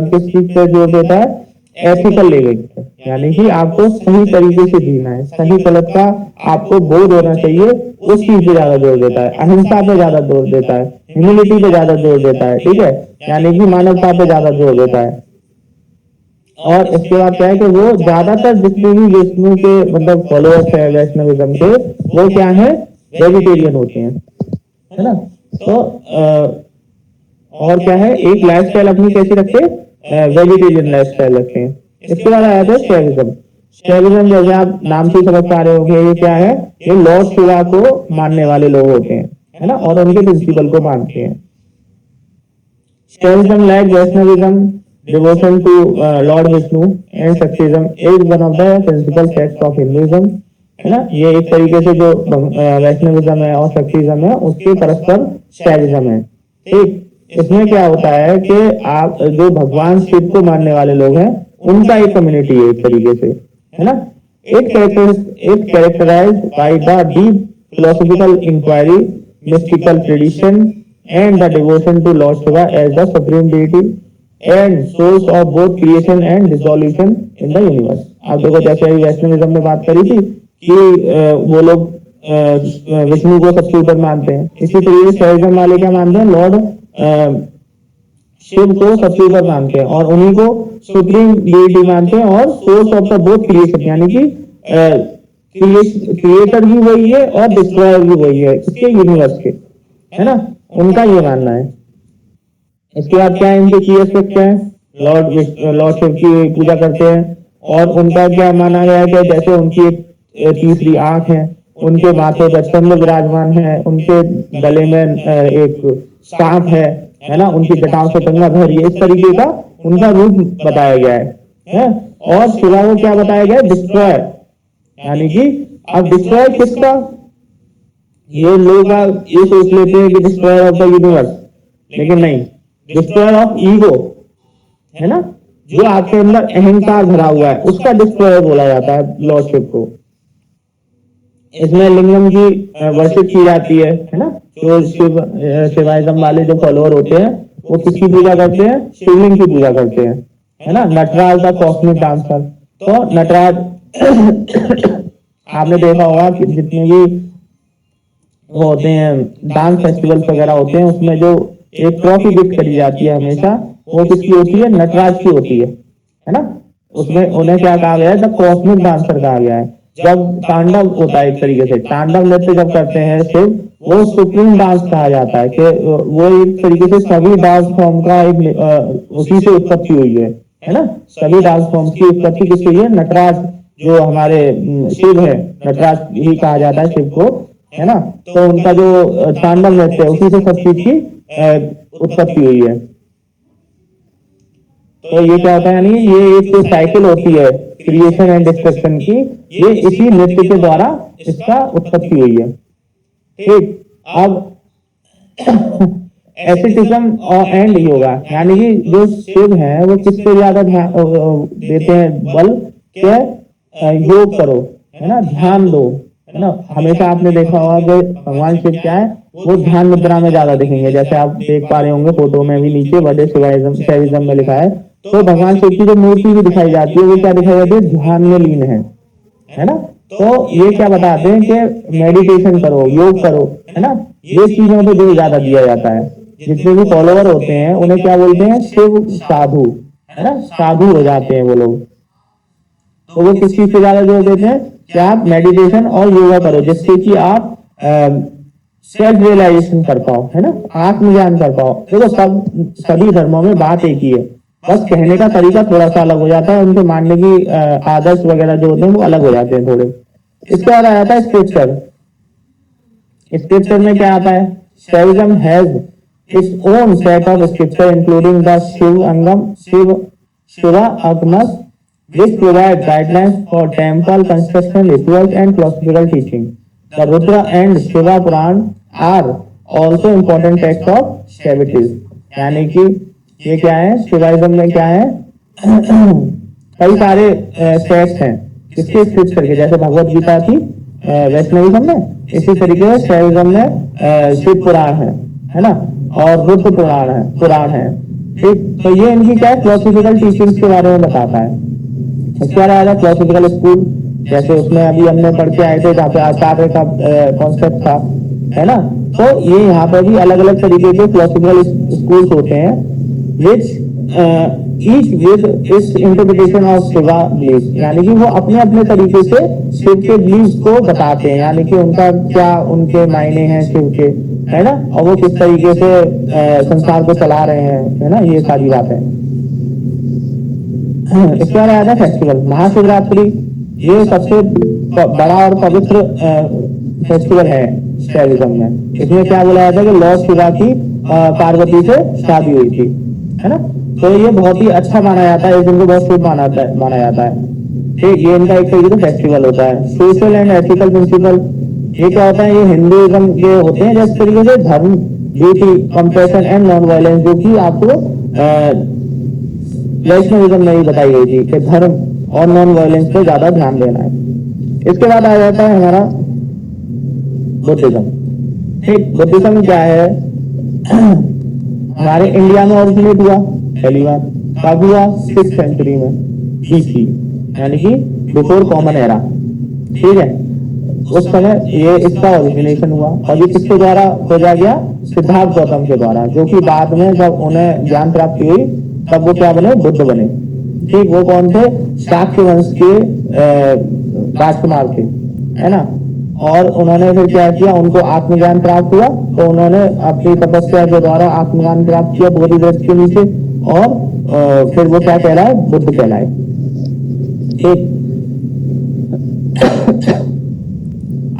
A: किस चीज पे जोर देता है, एथिकल लिविंग, यानी कि आपको सही तरीके से जीना है, सही गलत का आपको बोध होना चाहिए, उस चीज पे ज्यादा जोर देता है। अहिंसा पे ज्यादा जोर देता है, ह्यूमिलिटी पे ज्यादा जोर देता है, ठीक है, यानी कि मानवता पे ज्यादा जोर देता है। और इसके बाद क्या है कि वो ज्यादातर जितने भी विष्णु के मतलब फॉलोअर्स है वैष्णविज्म के, वो क्या है, वेजिटेरियन होते हैं, है ना। तो और क्या है, एक लाइफस्टाइल अपनी कैसी रखते हैं, वेजिटेरियन लाइफस्टाइल रखते हैं। इसके बाद आया था शैविज्म। शैविज्म जैसे आप नाम से समझ पा रहे होंगे, ये क्या है, ये लॉर्ड शिवा को मानने वाले लोग होते हैं, है ना, और उनके प्रिंसिपल को मानते हैं। Shaivism like Vaishnavism devotion to Lord Vishnu and Shaktism is one of the principal sects of Hinduism, है ना। ये एक तरीके से जो वैष्णविज्म है और शक्तिज्म है उसके परस्पर शैविज्म है। ठीक, इसमें क्या होता है कि आप जो भगवान शिव को मानने वाले लोग हैं उनका एक कम्युनिटी है एक तरीके से, है ना। एक characterise by the deep philosophical inquiry, mystical tradition and the devotion to Lord Shiva as the supreme deity and source of both creation and dissolution in the universe. आप देखो जैसे वैष्णविज्म में बात करी थी कि वो लोग विष्णु को सबसे ऊपर मानते हैं, इसी तरीके से शैविज्म वाले क्या मानते हैं, लॉर्ड शिव को सबसे ऊपर मानते हैं और उन्हीं को सुप्रीम डिटी मानते हैं और source of the both creation, यानी कि क्रिएटर भी वही है और डिस्ट्रॉयर भी वही है इसके यूनिवर्स के, है ना, उनका ये मानना है। इसके बाद क्या है, इनके की एस्पेक्ट क्या है, लॉर्ड शिव की पूजा करते हैं और उनका क्या माना गया है कि जैसे उनकी एक तीसरी आंख है, उनके माथे पर चंद्र विराजमान है, उनके गले में एक सांप है ना, उनकी जटाओं से गंगा भर, ये इस तरीके का उनका रूप बताया गया है। और शिवा को क्या बताया गया है, डिस्ट्रॉयर, यानी कि अब डिस्ट्रॉयर किसका, ये लोग ये सोच लेते हैं कि डिस्ट्रॉयर ऑफ द यूनिवर्स, लेकिन नहीं, डिस्ट्रॉयर ऑफ ईगो, है ना, जो आपके अंदर अहंकार भरा हुआ है उसका डिस्ट्रॉयर बोला जाता है लॉर्ड शिव को। इसमें लिंगम की वर्शिप की जाती है ना, जो शिवाइज्म वाले जो फॉलोअर होते हैं वो किसकी पूजा करते हैं, शिवलिंग की पूजा करते हैं, है ना। नटराज द कॉस्मिक डांसर, तो नटराज आपने देखा होगा कि जितने भी वो होते हैं डांस फेस्टिवल वगैरह होते हैं उसमें जो एक ट्रॉफी गिफ्ट करी जाती है हमेशा, वो किसकी होती है, नटराज की होती है ना। उसमें उन्हें क्या कहा गया है, द कॉस्मिक डांसर कहा गया है। जब तांडव होता है एक तरीके से, तांडव नृत्य जब करते हैं शिव, वो सुप्रीम डांस कहा जाता है कि वो एक तरीके से सभी डांस फॉर्म का एक उसी से उत्पत्ति हुई है, है ना। सभी डांस फॉर्म्स की उत्पत्ति किसकी हुई है? नटराज, जो हमारे शिव है, नटराज ही कहा जाता है शिव को, है ना। तो उनका जो तांडव नृत्य है उसी से सब चीज की उत्पत्ति हुई है। तो ये क्या होता है, यानी ये एक साइकिल होती है क्रिएशन एंड डिस्ट्रक्शन की, ये इसी नृत्य के द्वारा इसका उत्पत्ति हुई है। ठीक, अब एस्थेटिज्म और एंड योगा, यानी कि जो शिव है वो किस पे ज्यादा ध्यान देते हैं, बल के योग करो, है ना, ध्यान दो, है ना। हमेशा आपने देखा होगा कि भगवान शिव क्या है, वो ध्यान मुद्रा में ज्यादा दिखेंगे, जैसे आप देख पा रहे होंगे फोटो में भी नीचे वडे शिवाइज्म शैविज्म में लिखा है। तो भगवान शिव की जो मूर्ति भी दिखाई जाती है वो क्या दिखाई जाती है? ध्यान में लीन है ना। तो ये क्या बताते हैं कि मेडिटेशन करो, योग करो, है ना। ये चीजों पे जो ज्यादा दिया जाता है। जितने भी फॉलोअर होते हैं उन्हें क्या बोलते हैं? शिव साधु, है ना, साधु हो जाते हैं वो लोग। तो वो किस चीज पे ज्यादा जोर देते हैं कि आप मेडिटेशन और योगा करो, जिससे कि आप सेल्फ रियलाइजेशन कर पाओ, है ना, आत्मज्ञान कर पाओ। देखो सभी धर्मों में बात एक ही है, बस कहने का तरीका थोड़ा सा अलग हो जाता है, उनके मानने की आदर्श वगैरह जो होते हैं वो अलग हो जाते हैं थोड़े। इसके बाद आ जाता है स्क्रिप्चर। स्क्रिप्चर में क्या आता है? Shaivism has its own set of scripture including the Shiva Agama, Shiva Agamas, which provide guidelines for temple construction rituals and philosophical teaching. The Rudra and Shiva Puran are also important texts of Shaivism. यानी कि ये क्या है? शिवाइज्म में क्या है? कई सारे टेक्स्ट हैं किसके? स्क्रिप्चर के, जैसे भगवत गीता थी वैष्णविज्म में, इसी तरीके से शैविज्म में शिव पुराण है ना, और रुद्र पुराण है। ठीक, तो ये इनकी क्या है? फिलोसॉफिकल टीचिंग्स के बारे में बताता है। इसके बाद आया फिलोसॉफिकल स्कूल, जैसे उसमें अभी हमने पढ़ के आए थे जहाँ पे आचार्य का कॉन्सेप्ट था, है ना। तो ये यहाँ पर भी अलग अलग तरीके के फिलोसॉफिकल स्कूल्स होते हैं, which each with it's interpretation of Shiva belief, यानी कि वो अपने अपने तरीके से शिव के बिलीफ को बताते हैं, यानी कि उनका क्या, उनके मायने हैं शिव के, है ना, और वो किस तरीके से संसार को चला रहे हैं, है ना, ये सारी बातें। इसके बाद आया था फेस्टिवल। महाशिवरात्रि ये सबसे बड़ा और पवित्र फेस्टिवल है शैविज्म में। इसमें क्या बोला जाता है कि लॉर्ड शिवा की पार्वती से शादी हुई थी, है ना। तो ये बहुत ही अच्छा माना जाता है, इस दिन को बहुत शुभ माना जाता है। ठीक, ये इनका एक तरीके से फेस्टिवल होता है। सोशल एंड एथिकल प्रिंसिपल, ये क्या होता है? ये हिंदुइज्म के होते हैं, जिस तरीके से धर्म, duty, compassion and non violence, जो कि आपको वैष्णविज्म में ही बताई गई थी कि धर्म और नॉन वायलेंस पे ज्यादा ध्यान देना है। इसके बाद आ जाता है हमारा बुद्धिज्म। ठीक, बुद्धिज्म क्या है? हमारे इंडिया में ओरिजिनेट हुआ पहली बार, कब हुआ? 6th सेंचुरी में BC, यानी कि बिफोर कॉमन एरा। ठीक है, उस समय ये इसका ओरिजिनेशन हुआ, और ये किसके द्वारा खोजा गया? सिद्धार्थ गौतम के द्वारा, जो कि बाद में जब उन्हें ज्ञान प्राप्ति हुई तब वो क्या बने? बुद्ध बने। ठीक, वो कौन थे? शाक्य वंश के राजकुमार थे, है ना। और उन्होंने फिर क्या किया? उनको आत्मज्ञान प्राप्त हुआ, तो उन्होंने अपनी तपस्या के द्वारा आत्मज्ञान प्राप्त किया बोधि वृक्ष के नीचे, और फिर वो क्या कहलाए? बुद्ध कहलाए। ठीक,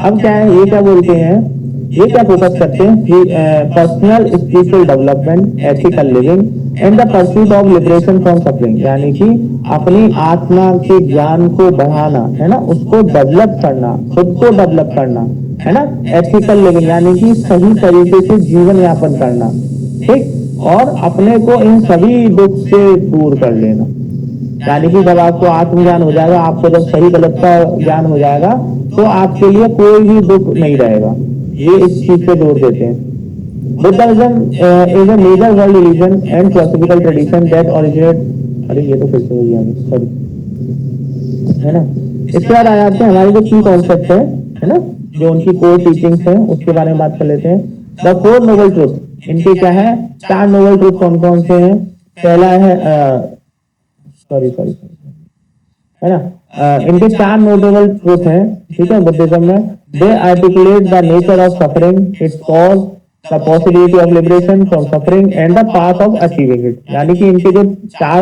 A: अब क्या है? ये क्या बोलते हैं? ये क्या फोकस करते हैं? Personal spiritual development, ethical living and the pursuit of liberation from suffering, यानी कि अपनी आत्मा के ज्ञान को बढ़ाना, है ना, उसको डेवलप करना, खुद को डेवलप करना, है ना। एथिकल लिविंग यानी कि सही तरीके से जीवन यापन करना, ठीक, और अपने को इन सभी दुख से दूर कर लेना। यानी कि जब आपको आत्मज्ञान हो जाएगा, आपको जब सही गलत का ज्ञान हो जाएगा, तो आपके लिए कोई भी दुख नहीं रहेगा। ये इस चीज पे जोर देते हैं। Buddhism is a major world religion and philosophical tradition that originate, अरे ये तो फिर से हो गया, सॉरी, है ना। इसके बाद आ जाते हैं हमारे जो की कॉन्सेप्ट है ना, जो उनकी कोर टीचिंग्स है, उसके बारे में बात कर लेते हैं। द 4 नोबल ट्रूथ, इनके क्या है? 4 नोबल ट्रूथ कौन कौन से हैं? पहला है सॉरी है ना, इनके 4 नोबल ट्रूथ हैं, ठीक है, बुद्धिज्म में। They articulate the nature of suffering, its cause, the possibility of liberation from suffering and the path of achieving it. यानी कि इनके जो चार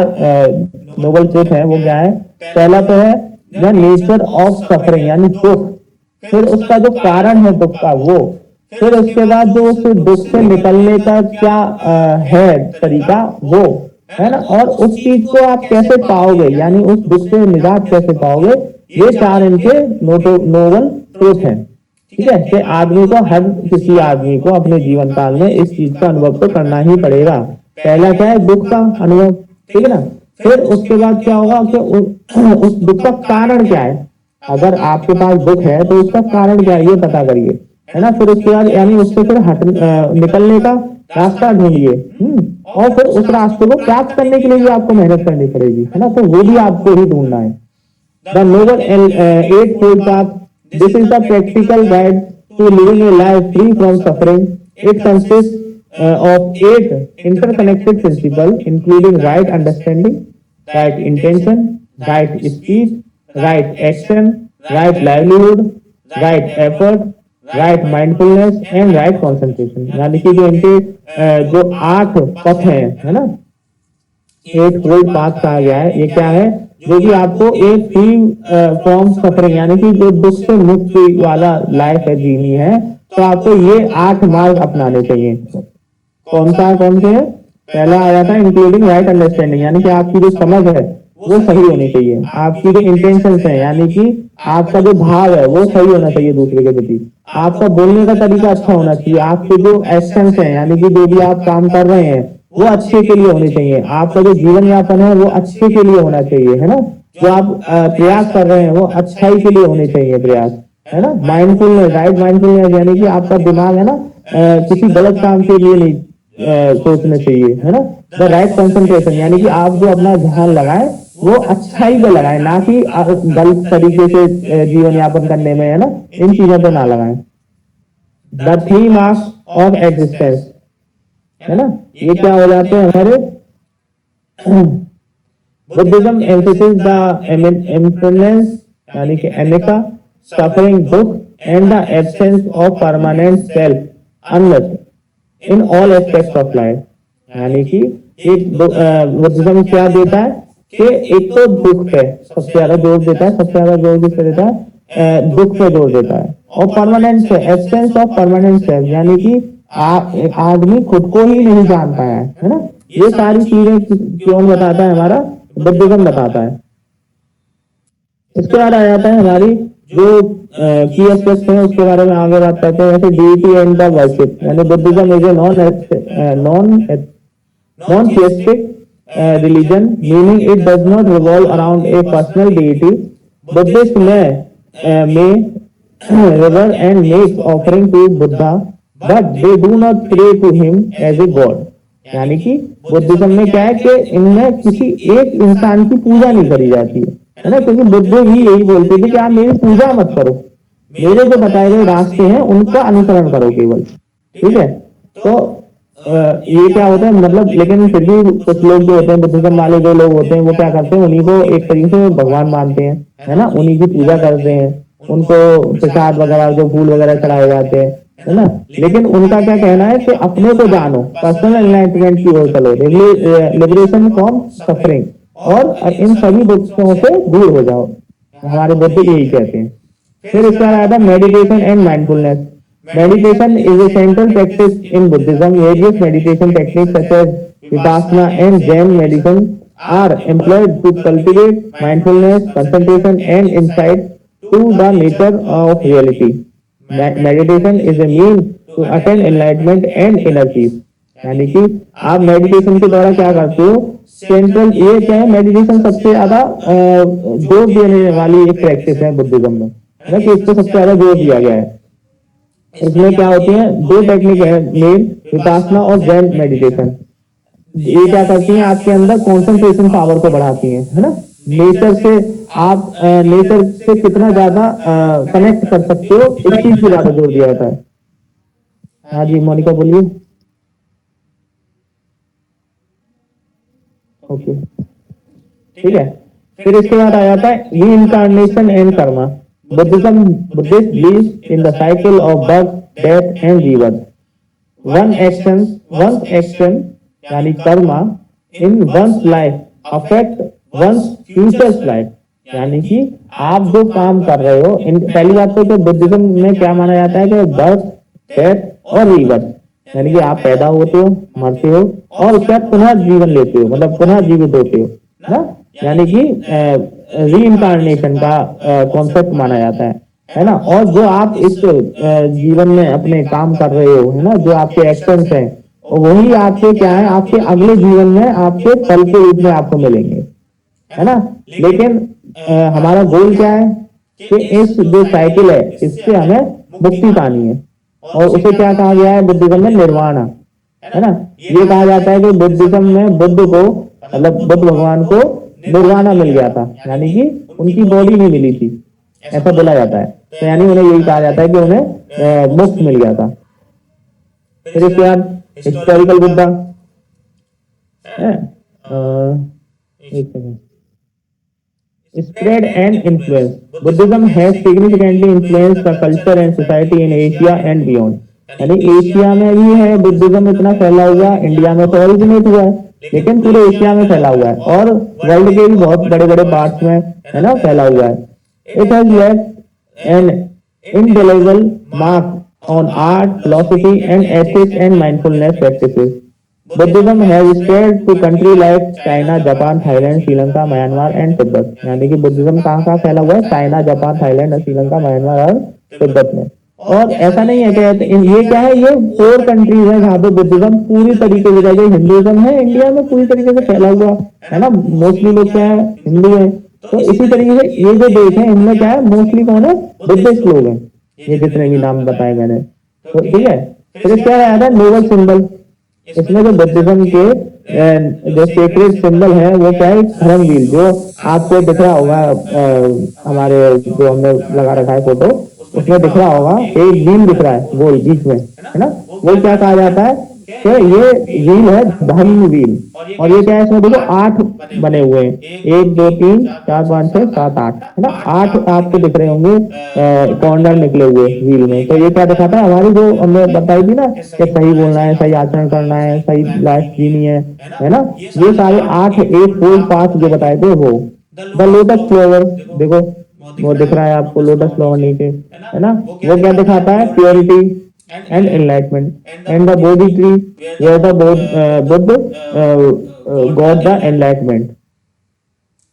A: नोबल ट्रुथ है वो क्या है? पहला तो है द नेचर ऑफ सफरिंग यानी दुख, फिर उसका जो कारण है दुख का वो, फिर उसके बाद जो उस दुख से निकलने का क्या है तरीका वो, है ना, और उस चीज को आप कैसे पाओगे यानी उस दुख से निजात कैसे पाओगे, ये चार इनके नोबल ट्रुथ हैं। ठीक है, कि आदमी को, हर किसी आदमी को अपने जीवन काल में इस चीज का अनुभव तो करना ही पड़ेगा। पहला क्या है? दुख का अनुभव, ठीक है ना। फिर उसके बाद क्या होगा कि उस दुख का कारण क्या है। अगर आपके पास दुख है तो उसका कारण क्या है ये पता करिए, है ना। फिर उसके बाद यानी उससे फिर निकलने का रास्ता ढूंढिए, और फिर उस रास्ते को प्राप्त करने के लिए भी आपको मेहनत करनी पड़ेगी, है ना, तो वो भी आपको ही ढूंढना है। The noble eightfold path, this is the practical guide to living a life free from suffering. It consists of 8 interconnected principles, including right understanding, right intention, right speech, right action, right livelihood, right effort, right mindfulness and right concentration। यानी कि जो इनके जो 8 पथ हैं, है ना, 8 fold path कहा गया है। ये क्या है? जो कि आपको एक फ्री फ्रॉम सफरिंग यानी कि जो दुख से मुक्ति वाला लाइफ है जीनी है, तो आपको ये 8 मार्ग अपनाने चाहिए। कौन से हैं? पहला आया था इंक्लूडिंग राइट अंडरस्टैंडिंग, यानी कि आपकी जो समझ है वो सही होनी चाहिए। आपकी जो इंटेंशन है यानी कि आपका जो भाव है वो सही होना चाहिए दूसरे के प्रति। आपका बोलने का तरीका अच्छा होना चाहिए। आपके जो एक्शन है यानी कि जो भी आप काम कर रहे हैं वो अच्छे के लिए होने चाहिए। आपका जो जीवन यापन है वो अच्छे के लिए होना चाहिए, है ना। जो आप प्रयास कर रहे हैं वो अच्छाई के लिए होने चाहिए प्रयास, है ना। माइंडफुलनेस, राइट माइंडफुलनेस यानी कि आपका दिमाग है ना किसी गलत काम के लिए नहीं सोचना चाहिए, है ना। द राइट कंसंट्रेशन यानी कि आप जो अपना ध्यान लगाए वो अच्छाई पे लगाए, ना कि गलत तरीके से जीवन यापन करने में, है ना, इन चीजों पे ना लगाए। द 3 मार्क्स ऑफ एग्जिस्टेंस, है ना, ये क्या हो जाते हैं हमारे बुद्धिज्म एम्फेसिस द इम्परमेंस यानी कि अनिका, सफरिंग दुख and the absence of permanent self unless in all aspects of life. यानी कि एक बुद्धिज्म क्या देता है कि एक तो दुख पे सबसे ज्यादा जोर देता है, सबसे ज्यादा जोर किस पे देता है? दुख पे जोर देता है। और permanent absence of permanent self यानी कि आदमी खुद को ही नहीं जानता है ना। ये सारी चीजें कौन बताता है? हमारा बुद्धिज्म बताता है। इसके बाद आ जाता है हमारी जो की एस्पेक्ट है उसके बारे में आगे बात करते हैं, जैसे डीटी एंड द वर्शिप। यानी Buddhism is a non theistic religion, meaning it does not revolve around a personal deity. Buddhists may revere and make offering to Buddha, but they do not pray to him as a god। यानी कि Buddhism में क्या है कि इनमें किसी एक इंसान की पूजा नहीं करी जाती है ना, क्योंकि बुद्ध भी यही बोलते थे कि आप मेरी पूजा मत करो, मेरे जो बताए गए रास्ते हैं उनका अनुसरण करो केवल, ठीक है। तो ये क्या होता है मतलब, लेकिन फिर भी कुछ लोग जो होते हैं बुद्धिज्म वाले जो लोग होते हैं वो क्या करते हैं, उन्हीं को एक तरीके से भगवान मानते हैं, है ना, उन्हीं की पूजा करते हैं, उनको प्रसाद वगैरह जो फूल वगैरह चढ़ाए जाते हैं, है ना। लेकिन उनका क्या कहना है कि अपने को जानो, पर्सनल एनलाइटमेंट की ओर चलो, लिबरेशन फ्रॉम सफरिंग, और इन सभी दुखों से दूर हो जाओ। हमारे बुद्ध यही कहते हैं। फिर इसका आया था meditation and mindfulness. Meditation is a central practice in Buddhism. Various meditation techniques such as Vipassana and Zen meditation are employed to cultivate mindfulness, concentration, and insight to the nature of reality. Meditation is a means to attain enlightenment and inner peace. यानी कि आप meditation के द्वारा क्या करते हो? Central ये क्या है, मेडिटेशन सबसे ज्यादा जोर देने वाली एक प्रैक्टिस है बुद्धिज्म में, है ना, कि इसको सबसे ज्यादा जोर दिया गया है। इसमें क्या होती है? 2 टेक्निक है मेन, विपासना और जैन मेडिटेशन। ये क्या करती हैं? आपके अंदर कंसंट्रेशन पावर को बढ़ाती हैं, है ना। नेचर से आप नेचर से कितना ज्यादा कनेक्ट कर सकते हो इस चीज को ज्यादा जोर दिया जाता है। हाँ जी मोनिका बोलिए। ओके ठीक है। फिर इसके बाद आ जाता है reincarnation and Karma. Buddhist believes in the cycle of birth, death and rebirth. One's action यानी karma in one's life affect one's futures life, यानी कि आप जो काम कर रहे हो, इन पहली बात तो बुद्धिज्म में क्या माना जाता है कि बर्थ, डेथ और रीबर्थ, यानी कि आप पैदा होते हो, मरते हो और उसके बाद पुनः जीवन लेते हो, मतलब पुनः जीवित होते हो ना, यानी कि रीइंकार्नेशन का कॉन्सेप्ट माना जाता है ना। और जो आप इस जीवन में अपने काम कर रहे हो, है ना, जो आपके एक्शंस हैं वही आपके क्या है, आपके अगले जीवन में आपके फल के रूप में आपको मिलेंगे, है ना। लेकिन हमारा गोल क्या है कि इस जो साइकिल है इससे हमें मुक्ति पानी है, और उसे क्या कहा गया है बुद्धिज्म में, निर्वाणा, है ना। ये कहा जाता है कि बुद्धिज्म में बुद्ध को, मतलब बुद्ध भगवान को निर्वाणा मिल गया था, यानी कि उनकी बॉडी नहीं मिली थी, ऐसा बोला जाता है। तो यानी उन्हें यही कहा जाता है कि उन्हें मोक्ष मिल गया था। फिर इसके बाद हिस्टोरिकल बुद्धा है, एक second, spread and influence. Buddhism has significantly influenced the culture and society in Asia and beyond. यानी एशिया में भी है बुद्धिज्म, इतना फैला हुआ, इंडिया में तो ओरिजिनेट हुआ है लेकिन पूरे एशिया में फैला हुआ है और वर्ल्ड के भी बहुत बड़े बड़े पार्ट्स में, है ना, फैला हुआ है। It has left N indelible mark on art, philosophy and ethics and mindfulness practices. Buddhism has spread to country like China, Japan, Thailand, Sri Lanka, Myanmar and Tibet, यानी कि बुद्धिज्म कहाँ कहाँ फैला हुआ है, China, Japan, Thailand, Sri Lanka, Myanmar और तिब्बत में। और ऐसा नहीं है कि ये क्या है, ये 4 कंट्रीज है जहाँ पे बुद्धिज्म पूरी तरीके से, जैसे हिंदुइज्म है इंडिया में पूरी तरीके से फैला हुआ है ना, मोस्टली लोग क्या है, हिंदू है। तो इसी तरीके से ये जो देश है इनमें क्या है, मोस्टली कौन है, बुद्धिस्ट लोग हैं, ये जितने भी नाम बताए मैंने। तो ठीक है, फिर क्या आया था, नोबल सिंबल। इसमें जो बुद्धिज्म के जो सेक्रेट सिंबल है वो क्या है, धर्म व्हील, जो आपको दिख रहा होगा, हमारे जो हमने लगा रखा है फोटो, उसमें दिख रहा होगा एक व्हील दिख रहा है गोल बीच में, है ना, वो क्या कहा जाता है कि ये व्हील है धर्म व्हील। और ये क्या है, इसमें देखो 8 बने हुए हैं, 1 2 3 4 5 6 7 8, है ना, 8 आपको दिख रहे होंगे कॉर्नर निकले हुए व्हील में। तो ये क्या दिखाता है, हमारी जो हमने बताई थी ना कि सही बोलना है, सही आचरण करना है, सही लाइफ जीनी है ना, ये सारे 8 एक फूल 5 जो बताए थे वो। द लोटस फ्लावर, देखो वो दिख रहा है आपको लोटस फ्लावर नीचे, है ना, वो क्या दिखाता है, purity and enlightenment, and the Bodhi tree where the Buddha got the enlightenment।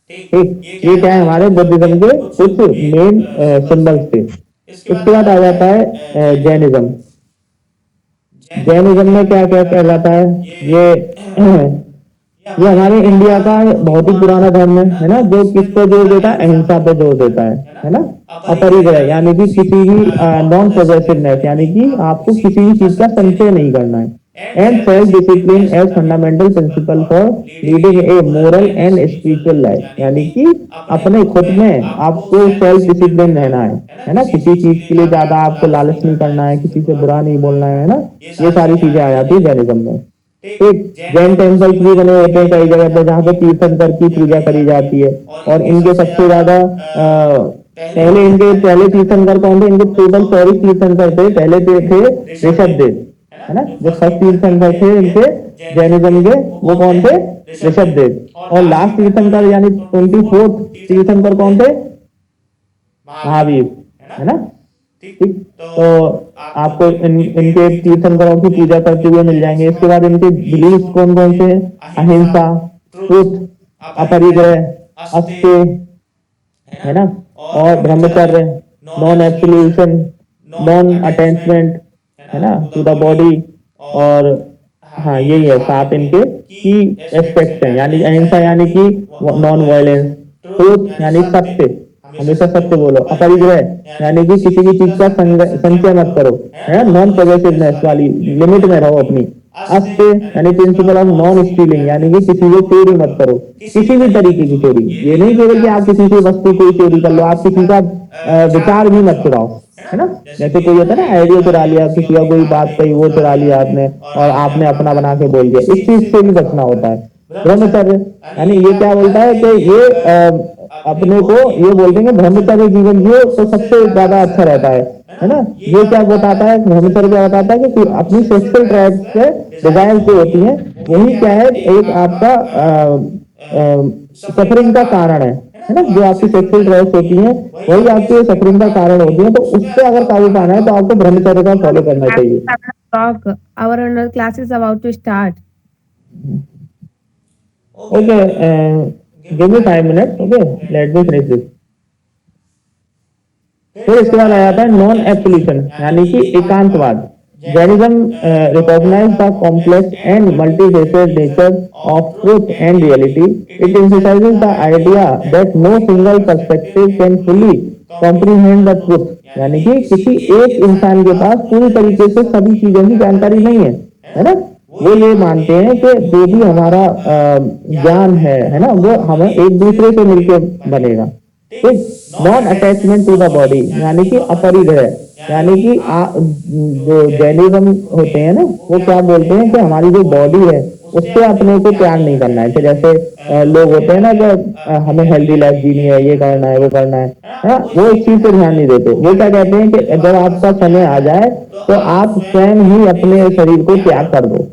A: ठीक, ये क्या है, हमारे बुद्धिज्म के कुछ मेन सिंबल्स थे। इसके बाद आ जाता है जैनिज्म। जैनिज्म में क्या क्या कहलाता है, ये हमारे इंडिया का बहुत ही पुराना धर्म है ना, जो किस पे जोर देता है, अहिंसा पे जोर देता है ना, अपरिग्रह, यानी कि किसी भी नॉन पॉजेसिवनेस, यानी कि आपको किसी भी चीज का संचय नहीं करना है, and self discipline as fundamental principle for leading a moral and spiritual life, यानी कि अपने खुद में आपको सेल्फ डिसिप्लिन रहना है ना, किसी चीज के लिए ज्यादा आपको लालच नहीं करना है, किसी से बुरा नहीं बोलना है ना, ये सारी चीजें आ जाती है जैनिज्म में। एक जैन टेम्पल्स भी बने होते हैं कई जगह पे जहाँ पे तीर्थंकर की पूजा करी जाती है, और इनके सबसे ज्यादा पहले तीर्थंकर कौन थे, इनके टोटल 40 तीर्थंकर थे। पहले थे ऋषभदेव, है ना, जो फर्स्ट तीर्थंकर थे इनके जैनिज्म के, वो कौन थे, ऋषभदेव। और लास्ट तीर्थंकर यानी 24th तीर्थंकर कौन थे, महावीर, है ना। ठीक, तो आपको इनके तीर्थंकरों की पूजा करते हुए मिल जाएंगे। इसके बाद इनके बिलीफ कौन कौन से हैं, अहिंसा, ट्रुथ, अपरिग्रह, अस्त्य, है ना, और ब्रह्मचर्य, नॉन एब्सोल्यूशन, नॉन अटैचमेंट, है ना, टू द बॉडी। और हाँ यही है 7 इनके की एस्पेक्ट्स हैं, यानी अहिंसा यानी कि नॉन वायलेंस, ट्रुथ यानी सत्य, हमेशा सत्य बोलो, अपरिग्रह यानी कि किसी भी चीज का संचय मत करो, है, नॉन पॉजेसिवनेस वाली, लिमिट में रहो अपनी। अस्त्य यानी प्रिंसिपल ऑफ नॉन स्टीलिंग, यानी कि किसी से चोरी मत करो, किसी भी तरीके की चोरी, ये नहीं केवल कि आप किसी की वस्तु को चोरी कर लो, आप किसी का विचार भी मत चुराओ, है ना। जैसे कोई होता है ना, आइडिया चुरा लिया, किसी का कोई बात कही वो चुरा लिया आपने और आपने अपना बना के बोल दिया, इस चीज से भी बचना होता है। ब्रह्मचर्य यानी ये क्या बोलता है कि ये अपने को ये बोलते हैं कि ब्रह्मचर्य जीवन जियो तो सबसे ज्यादा अच्छा रहता है ना। ये क्या बताता है, ब्रह्मचर्य क्या बताता है कि अपनी सेक्सुअल ड्राइव से डिजायर जो होती है वही क्या है, एक आपका सफरिंग का कारण है ना। जो आपकी सेक्सुअल ड्राइव होती है वही आपकी सफरिंग का कारण होती है। तो उससे अगर काबू पाना है तो आपको ब्रह्मचर्य का फॉलो करना चाहिए।
C: Talk. Our another class is about to start.
A: Okay, give me 5 minute. Okay, let me finish this. फिर इसके बाद आ जाता है नॉन एब्सोल्यूशन यानी कि एकांतवाद। Jainism recognize the complex and multifaceted nature of truth and reality. It emphasizes the idea that no single perspective can fully comprehend the truth. यानी कि किसी एक इंसान के पास पूरी तरीके से सभी चीजों की जानकारी नहीं है ना। वो ये मानते हैं कि जो भी हमारा ज्ञान है ना, वो हमें एक दूसरे से मिलकर बनेगा। Non attachment to the body यानी कि अपरिग्रह, यानी कि जो जैनिज्म होते हैं ना वो क्या बोलते हैं कि हमारी जो बॉडी है उससे अपने को प्यार नहीं करना है। कि जैसे लोग होते हैं ना कि हमें हेल्दी लाइफ जीनी है, ये करना है, वो करना है ना, वो इस चीज पे ध्यान नहीं देते। वो क्या कहते हैं कि जब आपका समय आ जाए तो आप स्वयं ही अपने शरीर को त्याग कर दो।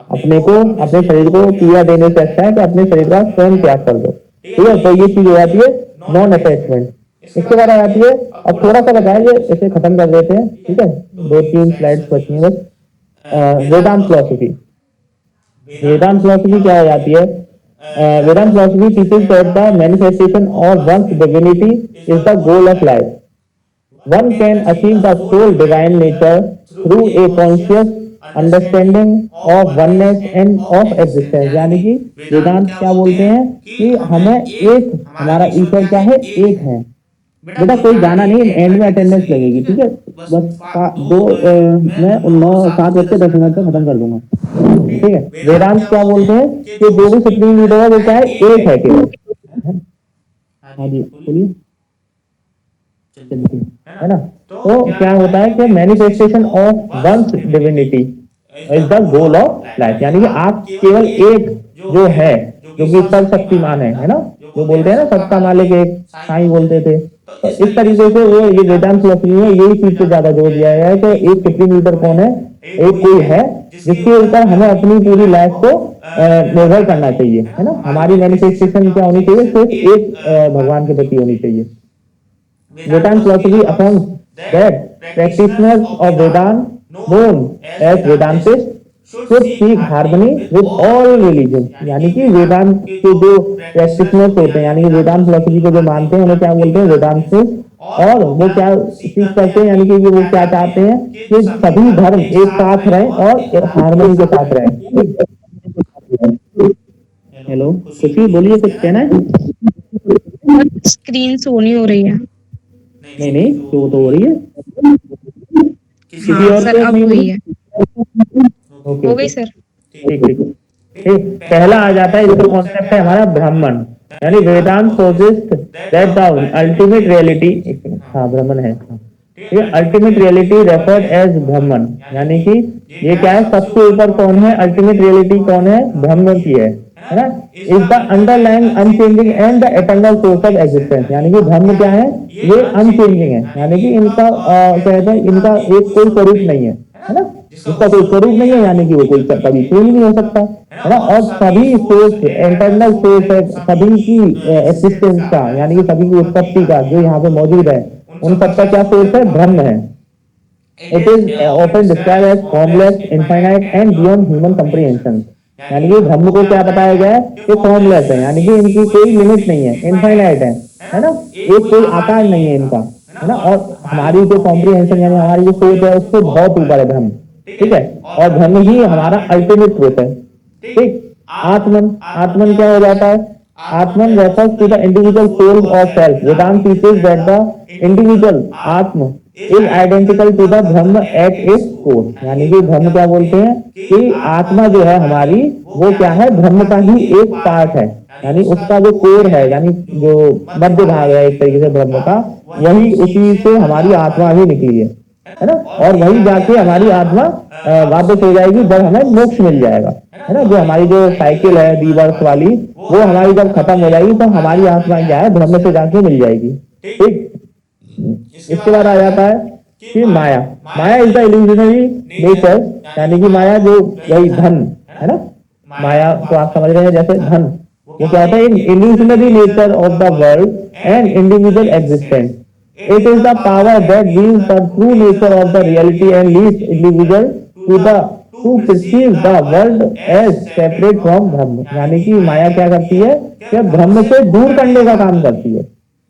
A: अपने शरीर को पीड़ा देने से अच्छा है कि अपने शरीर का स्वयं त्याग कर दो। ठीक है, तो ये चीज हो जाती है नॉन अटैचमेंट। इसके बाद आ जाती है, अब थोड़ा सा बताएंगे, इसे खत्म कर देते हैं। ठीक है, 2-3 स्लाइड्स बची हैं बस। वेदांत फिलॉसफी। वेदांत फिलॉसफी क्या हो जाती है? Vedanta philosophy teaches that the manifestation of one's divinity is the goal of life. One can achieve the soul divine nature through a conscious understanding of oneness and of existence। यानी कि वेदांत क्या बोलते हैं कि हमें एक, हमारा ईश्वर क्या है, एक है। बेटा कोई गाना नहीं, एंड में अटेंडेंस लगेगी। ठीक है, बस मैं 9-7 बज के 10 मिनट तक खत्म कर दूंगा। ठीक है, वेदांत क्या बोलते हैं कि जो भी सुप्रीम लीडर है वो क्या है, एक है केवल। हाँ जी बोलिए, है ना। तो क्या होता है कि manifestation of one's divinity is the goal of life. यानी कि आप केवल एक जो है, जो कि सर्वशक्तिमान है ना, जो बोलते हैं ना सबका मालिक एक, साईं बोलते थे। तो इस तरीके से वो ये वेदांत फिलॉसफी में यही चीज पे ज्यादा जोर दिया गया है कि एक सुप्रीम लीडर कौन है, एक कोई है जिसके ऊपर हमें अपनी पूरी लाइफ को निर्भर करना चाहिए, है ना। हमारी मैनिफेस्टेशन क्या होनी चाहिए, सिर्फ एक भगवान के प्रति होनी चाहिए। Vedanta philosophy affirms that practitioners of Vedanta, known as Vedantists, should seek harmony with all religions। यानी कि वेदांत के जो प्रैक्टिशनर्स होते हैं, यानी कि वेदांत फिलॉसफी को जो मानते हैं उन्हें क्या बोलते हैं, वेदांतिस्ट। और वो क्या सीख करते हैं, यानी कि वो क्या चाहते हैं कि सभी धर्म एक साथ रहें और हार्मनी के साथ रहें। हेलो खुशी, बोलिए, कुछ कहना है?
C: स्क्रीन शो नहीं हो रही है।
A: नहीं शो तो हो रही है। किसी और
C: सर
A: को
C: अब
A: नहीं
C: हुई है,
A: ओके
C: हो गई सर।
A: ठीक ठीक ठीक। पहला आ जाता है, इसका कॉन्सेप्ट है हमारा ब्राह्मण। यानी वेदांत पोजिस्ट दैट द अल्टीमेट रियलिटी, हाँ ब्राह्मण है, ठीक है, अल्टीमेट रियलिटी रेफर्ड एज ब्राह्मण। यानी कि ये क्या है, सबसे ऊपर कौन है, अल्टीमेट रियलिटी कौन है, ब्रह्म की है ना। Is the underline unchanging and the eternal source of existence. यानी कि ब्रह्म क्या है, ये अनचेंजिंग है, यानी कि इनका कहते हैं इनका एक कोई स्वरूप नहीं है ना। इसका कोई स्वरूप नहीं है, यानी कि वो कोई कभी चेंज नहीं हो सकता, है ना। और सभी सोर्स, इंटरनल सोर्स है सभी की एक्सिस्टेंस का, यानी कि सभी की उत्पत्ति का जो यहाँ पे मौजूद है, उन सबका क्या सोर्स है, ब्रह्म है। It is often describe as formless, infinite and beyond human comprehension. यानी कि ब्रह्म को क्या बताया गया है, ये फॉर्मलेस है, यानी कि इनकी कोई लिमिट नहीं है, इनफाइनाइट है ना, एक कोई आकार नहीं है इनका, है ना। और हमारी जो कॉम्प्रिहेंशन यानी हमारी जो सोच है उससे बहुत ऊपर है ब्रह्म। ठीक है, और ब्रह्म ही हमारा अल्टीमेट ट्रूथ है। ठीक, आत्मन क्या हो जाता है, Atman refers to the individual soul of self. Vedanta teaches that the individual Atma is identical to the Brahman at its core. यानी कि ब्रह्म क्या बोलते हैं कि आत्मा जो है हमारी, वो क्या है, ब्रह्म का ही एक पार्ट है, यानी उसका जो कोर है, यानी जो मध्य भाग है एक तरीके से ब्रह्म का, वही उसी से हमारी आत्मा ही निकली है है ना, और वही जाके हमारी आत्मा वापस हो जाएगी जब हमें मोक्ष मिल जाएगा, है ना। जो हमारी जो साइकिल है रीबर्थ वाली, वो हमारी जब खत्म हो जाएगी तो हमारी आत्मा क्या है, ब्रह्म से जाके मिल जाएगी। ठीक। इसके बाद आ जाता है कि माया। माया इज द इल्यूजनरी नेचर, यानी कि माया जो वही धन है ना, माया को आप समझ रहे हैं जैसे धन, वो क्या होता है, in illusionary nature of the world and individual existence. It is the power that gives the true nature of the reality and leads individual to perceive the world as separate from Brahma. यानी कि माया क्या करती है, कि ब्रह्म से दूर करने का काम करती है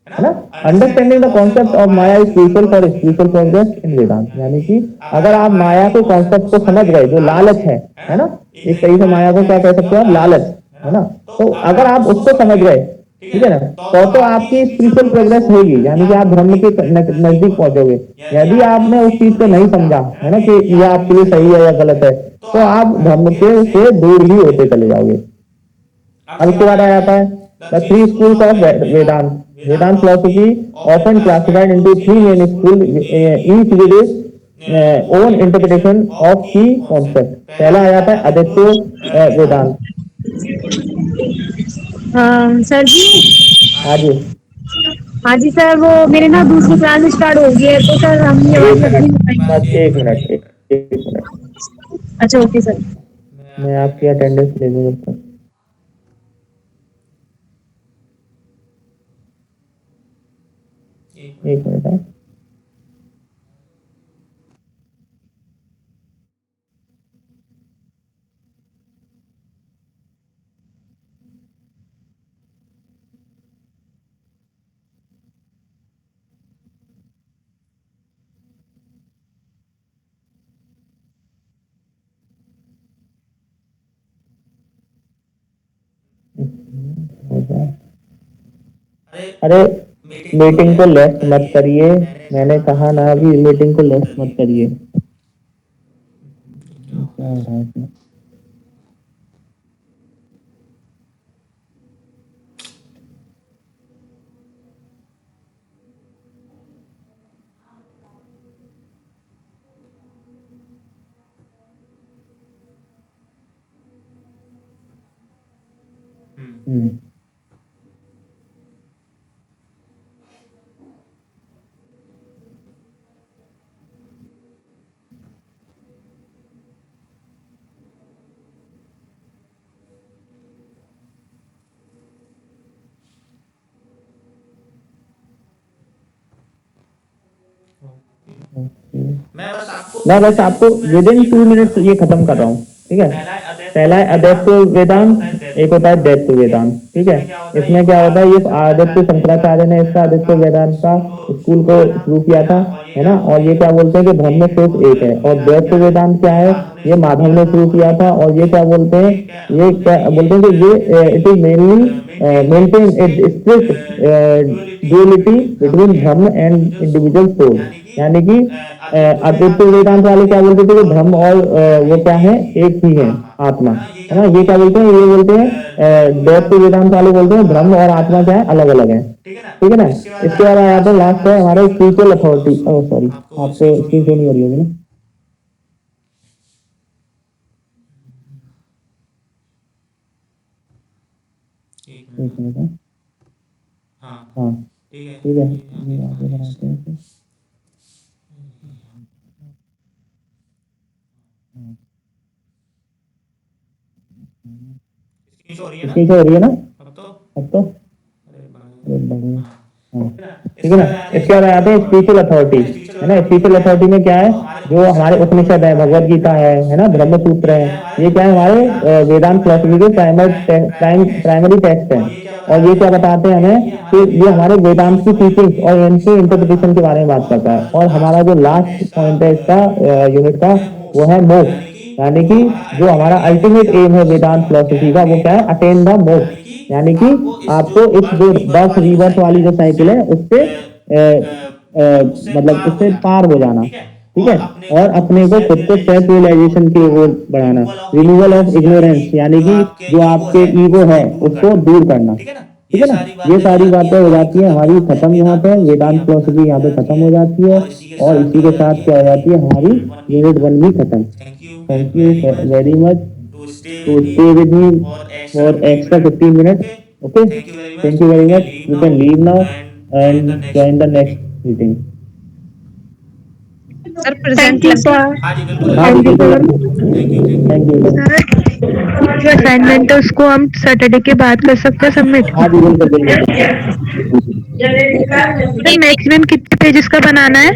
A: ना। Understanding the concept of maya is crucial for spiritual progress in Vedanta. यानी कि अगर आप माया के कॉन्सेप्ट को समझ गए, जो लालच है ना, एक तरीके से माया को क्या कह सकते हो आप, लालच, है ना। तो अगर आप उसको समझ गए, ठीक है ना, तो आपकी स्पिरिचुअल प्रोग्रेस होगी, यानी कि आप ब्रह्म के नजदीक पहुंचोगे। यदि आपने उस चीज को नहीं समझा, है ना, कि यह आपके लिए सही है या गलत है, तो आप ब्रह्म के से दूर ही होते चले जाओगे। अब इसके बाद आ जाता है the three schools of Vedanta. Vedanta philosophy often classified into three main school, each with its own interpretation of key concept. पहला आ जाता है अद्वैत वेदांत।
D: सर जी।
A: हाँ जी।
D: हाँ जी सर, वो मेरे ना दूसरी क्लास स्टार्ट हो गई है, तो सर हम ये
A: एक
D: वाली अपनी
A: मिनट,
D: बताएंगे।
A: बस एक मिनट, एक मिनट,
D: अच्छा ओके सर।
A: मैं आपकी अटेंडेंस ले लूँ जब तक। एक मिनट है। अरे मीटिंग को लेफ्ट मत करिए, मैंने कहा ना अभी मीटिंग को लेफ्ट मत करिए। क्या हो रहा है इसमें? हम्म। मैं बस आपको विद इन 2 मिनट्स ये खत्म कर रहा हूँ, ठीक है। पहला है अद्वैत वेदांत, एक होता है द्वैत वेदांत, ठीक है। इसमें क्या होता है, ये आदित्य शंकराचार्य ने इसका आदित्य वेदांत का स्कूल को शुरू किया था, है ना। और ये क्या बोलते हैं कि ब्रह्म सिर्फ एक है। और द्वैत वेदांत क्या है, ये माधव ने शुरू किया था। और ये क्या बोलते हैं, ये क्या बोलते हैं कि ये it is mainly maintain A strict duality between Brahma and individual soul. यानी कि अद्वैत वेदांत वाले क्या बोलते थे कि ब्रह्म और वो क्या है, एक ही है, आत्मा, है ना। ये क्या बोलते हैं, ये बोलते हैं द्वैत वेदांत वाले बोलते हैं ब्रह्म और आत्मा क्या है, अलग अलग है, ठीक है ना। इसके बाद आया था लास्ट है हमारे स्पिरिचुअल अथॉरिटी। सॉरी, आपको स्क्रीन शो नहीं हो रही होगी ना। एक मिनट है। हाँ ठीक है, ये आगे बनाते हैं फिर। स्क्रीन शो हो रही है ना अब तो। अरे बढ़िया। हाँ, ठीक है ना। इसके बाद आते हैं स्पिरिचुअल अथॉरिटी, है ना। स्पिरिचुअल अथॉरिटी में क्या है, जो हमारे उपनिषद है, भगवत गीता है ना, ब्रह्म सूत्र है, ये क्या है हमारे वेदांत फिलोसफी के प्राइमरी टेक्स्ट हैं। और ये क्या बताते हैं हमें कि ये हमारे वेदांत की टीचिंग और इनकी इंटरप्रिटेशन के बारे में बात करता है। और हमारा जो लास्ट पॉइंट है इसका यूनिट का, वो है मोक्ष। यानी कि जो हमारा अल्टीमेट एम है वेदांत फिलोसफी का, वो क्या है, अटेन द मोक्ष। यानी कि आपको इस जो बर्थ रिवर्स वाली जो साइकिल है उससे मतलब उससे पार हो जाना, ठीक है। और अपने को खुद को सेल्फ रियलाइजेशन की ओर बढ़ाना, रिमूवल ऑफ इग्नोरेंस, यानी कि जो आपके ईगो है उसको दूर करना, ठीक है ना। ये सारी बातें हो जाती है हमारी खत्म यहाँ पे, वेदांत फिलोसफी यहाँ पे खत्म हो जाती है और इसी के साथ क्या हो जाती है हमारी यूनिट 1 भी खत्म। Thank you very much to stay with me for extra 15 minute. Okay, thank you very much, you can leave now and join the next meeting.
D: Sir present sir.
A: हाँ जी बिल्कुल, थैंक यू।
E: जो assignment है उसको हम Saturday के बाद कर सकते हैं सबमिट।
A: हाँ जी बिल्कुल बिल्कुल।
E: मैक्सिमम कितने पेजेस का बनाना है?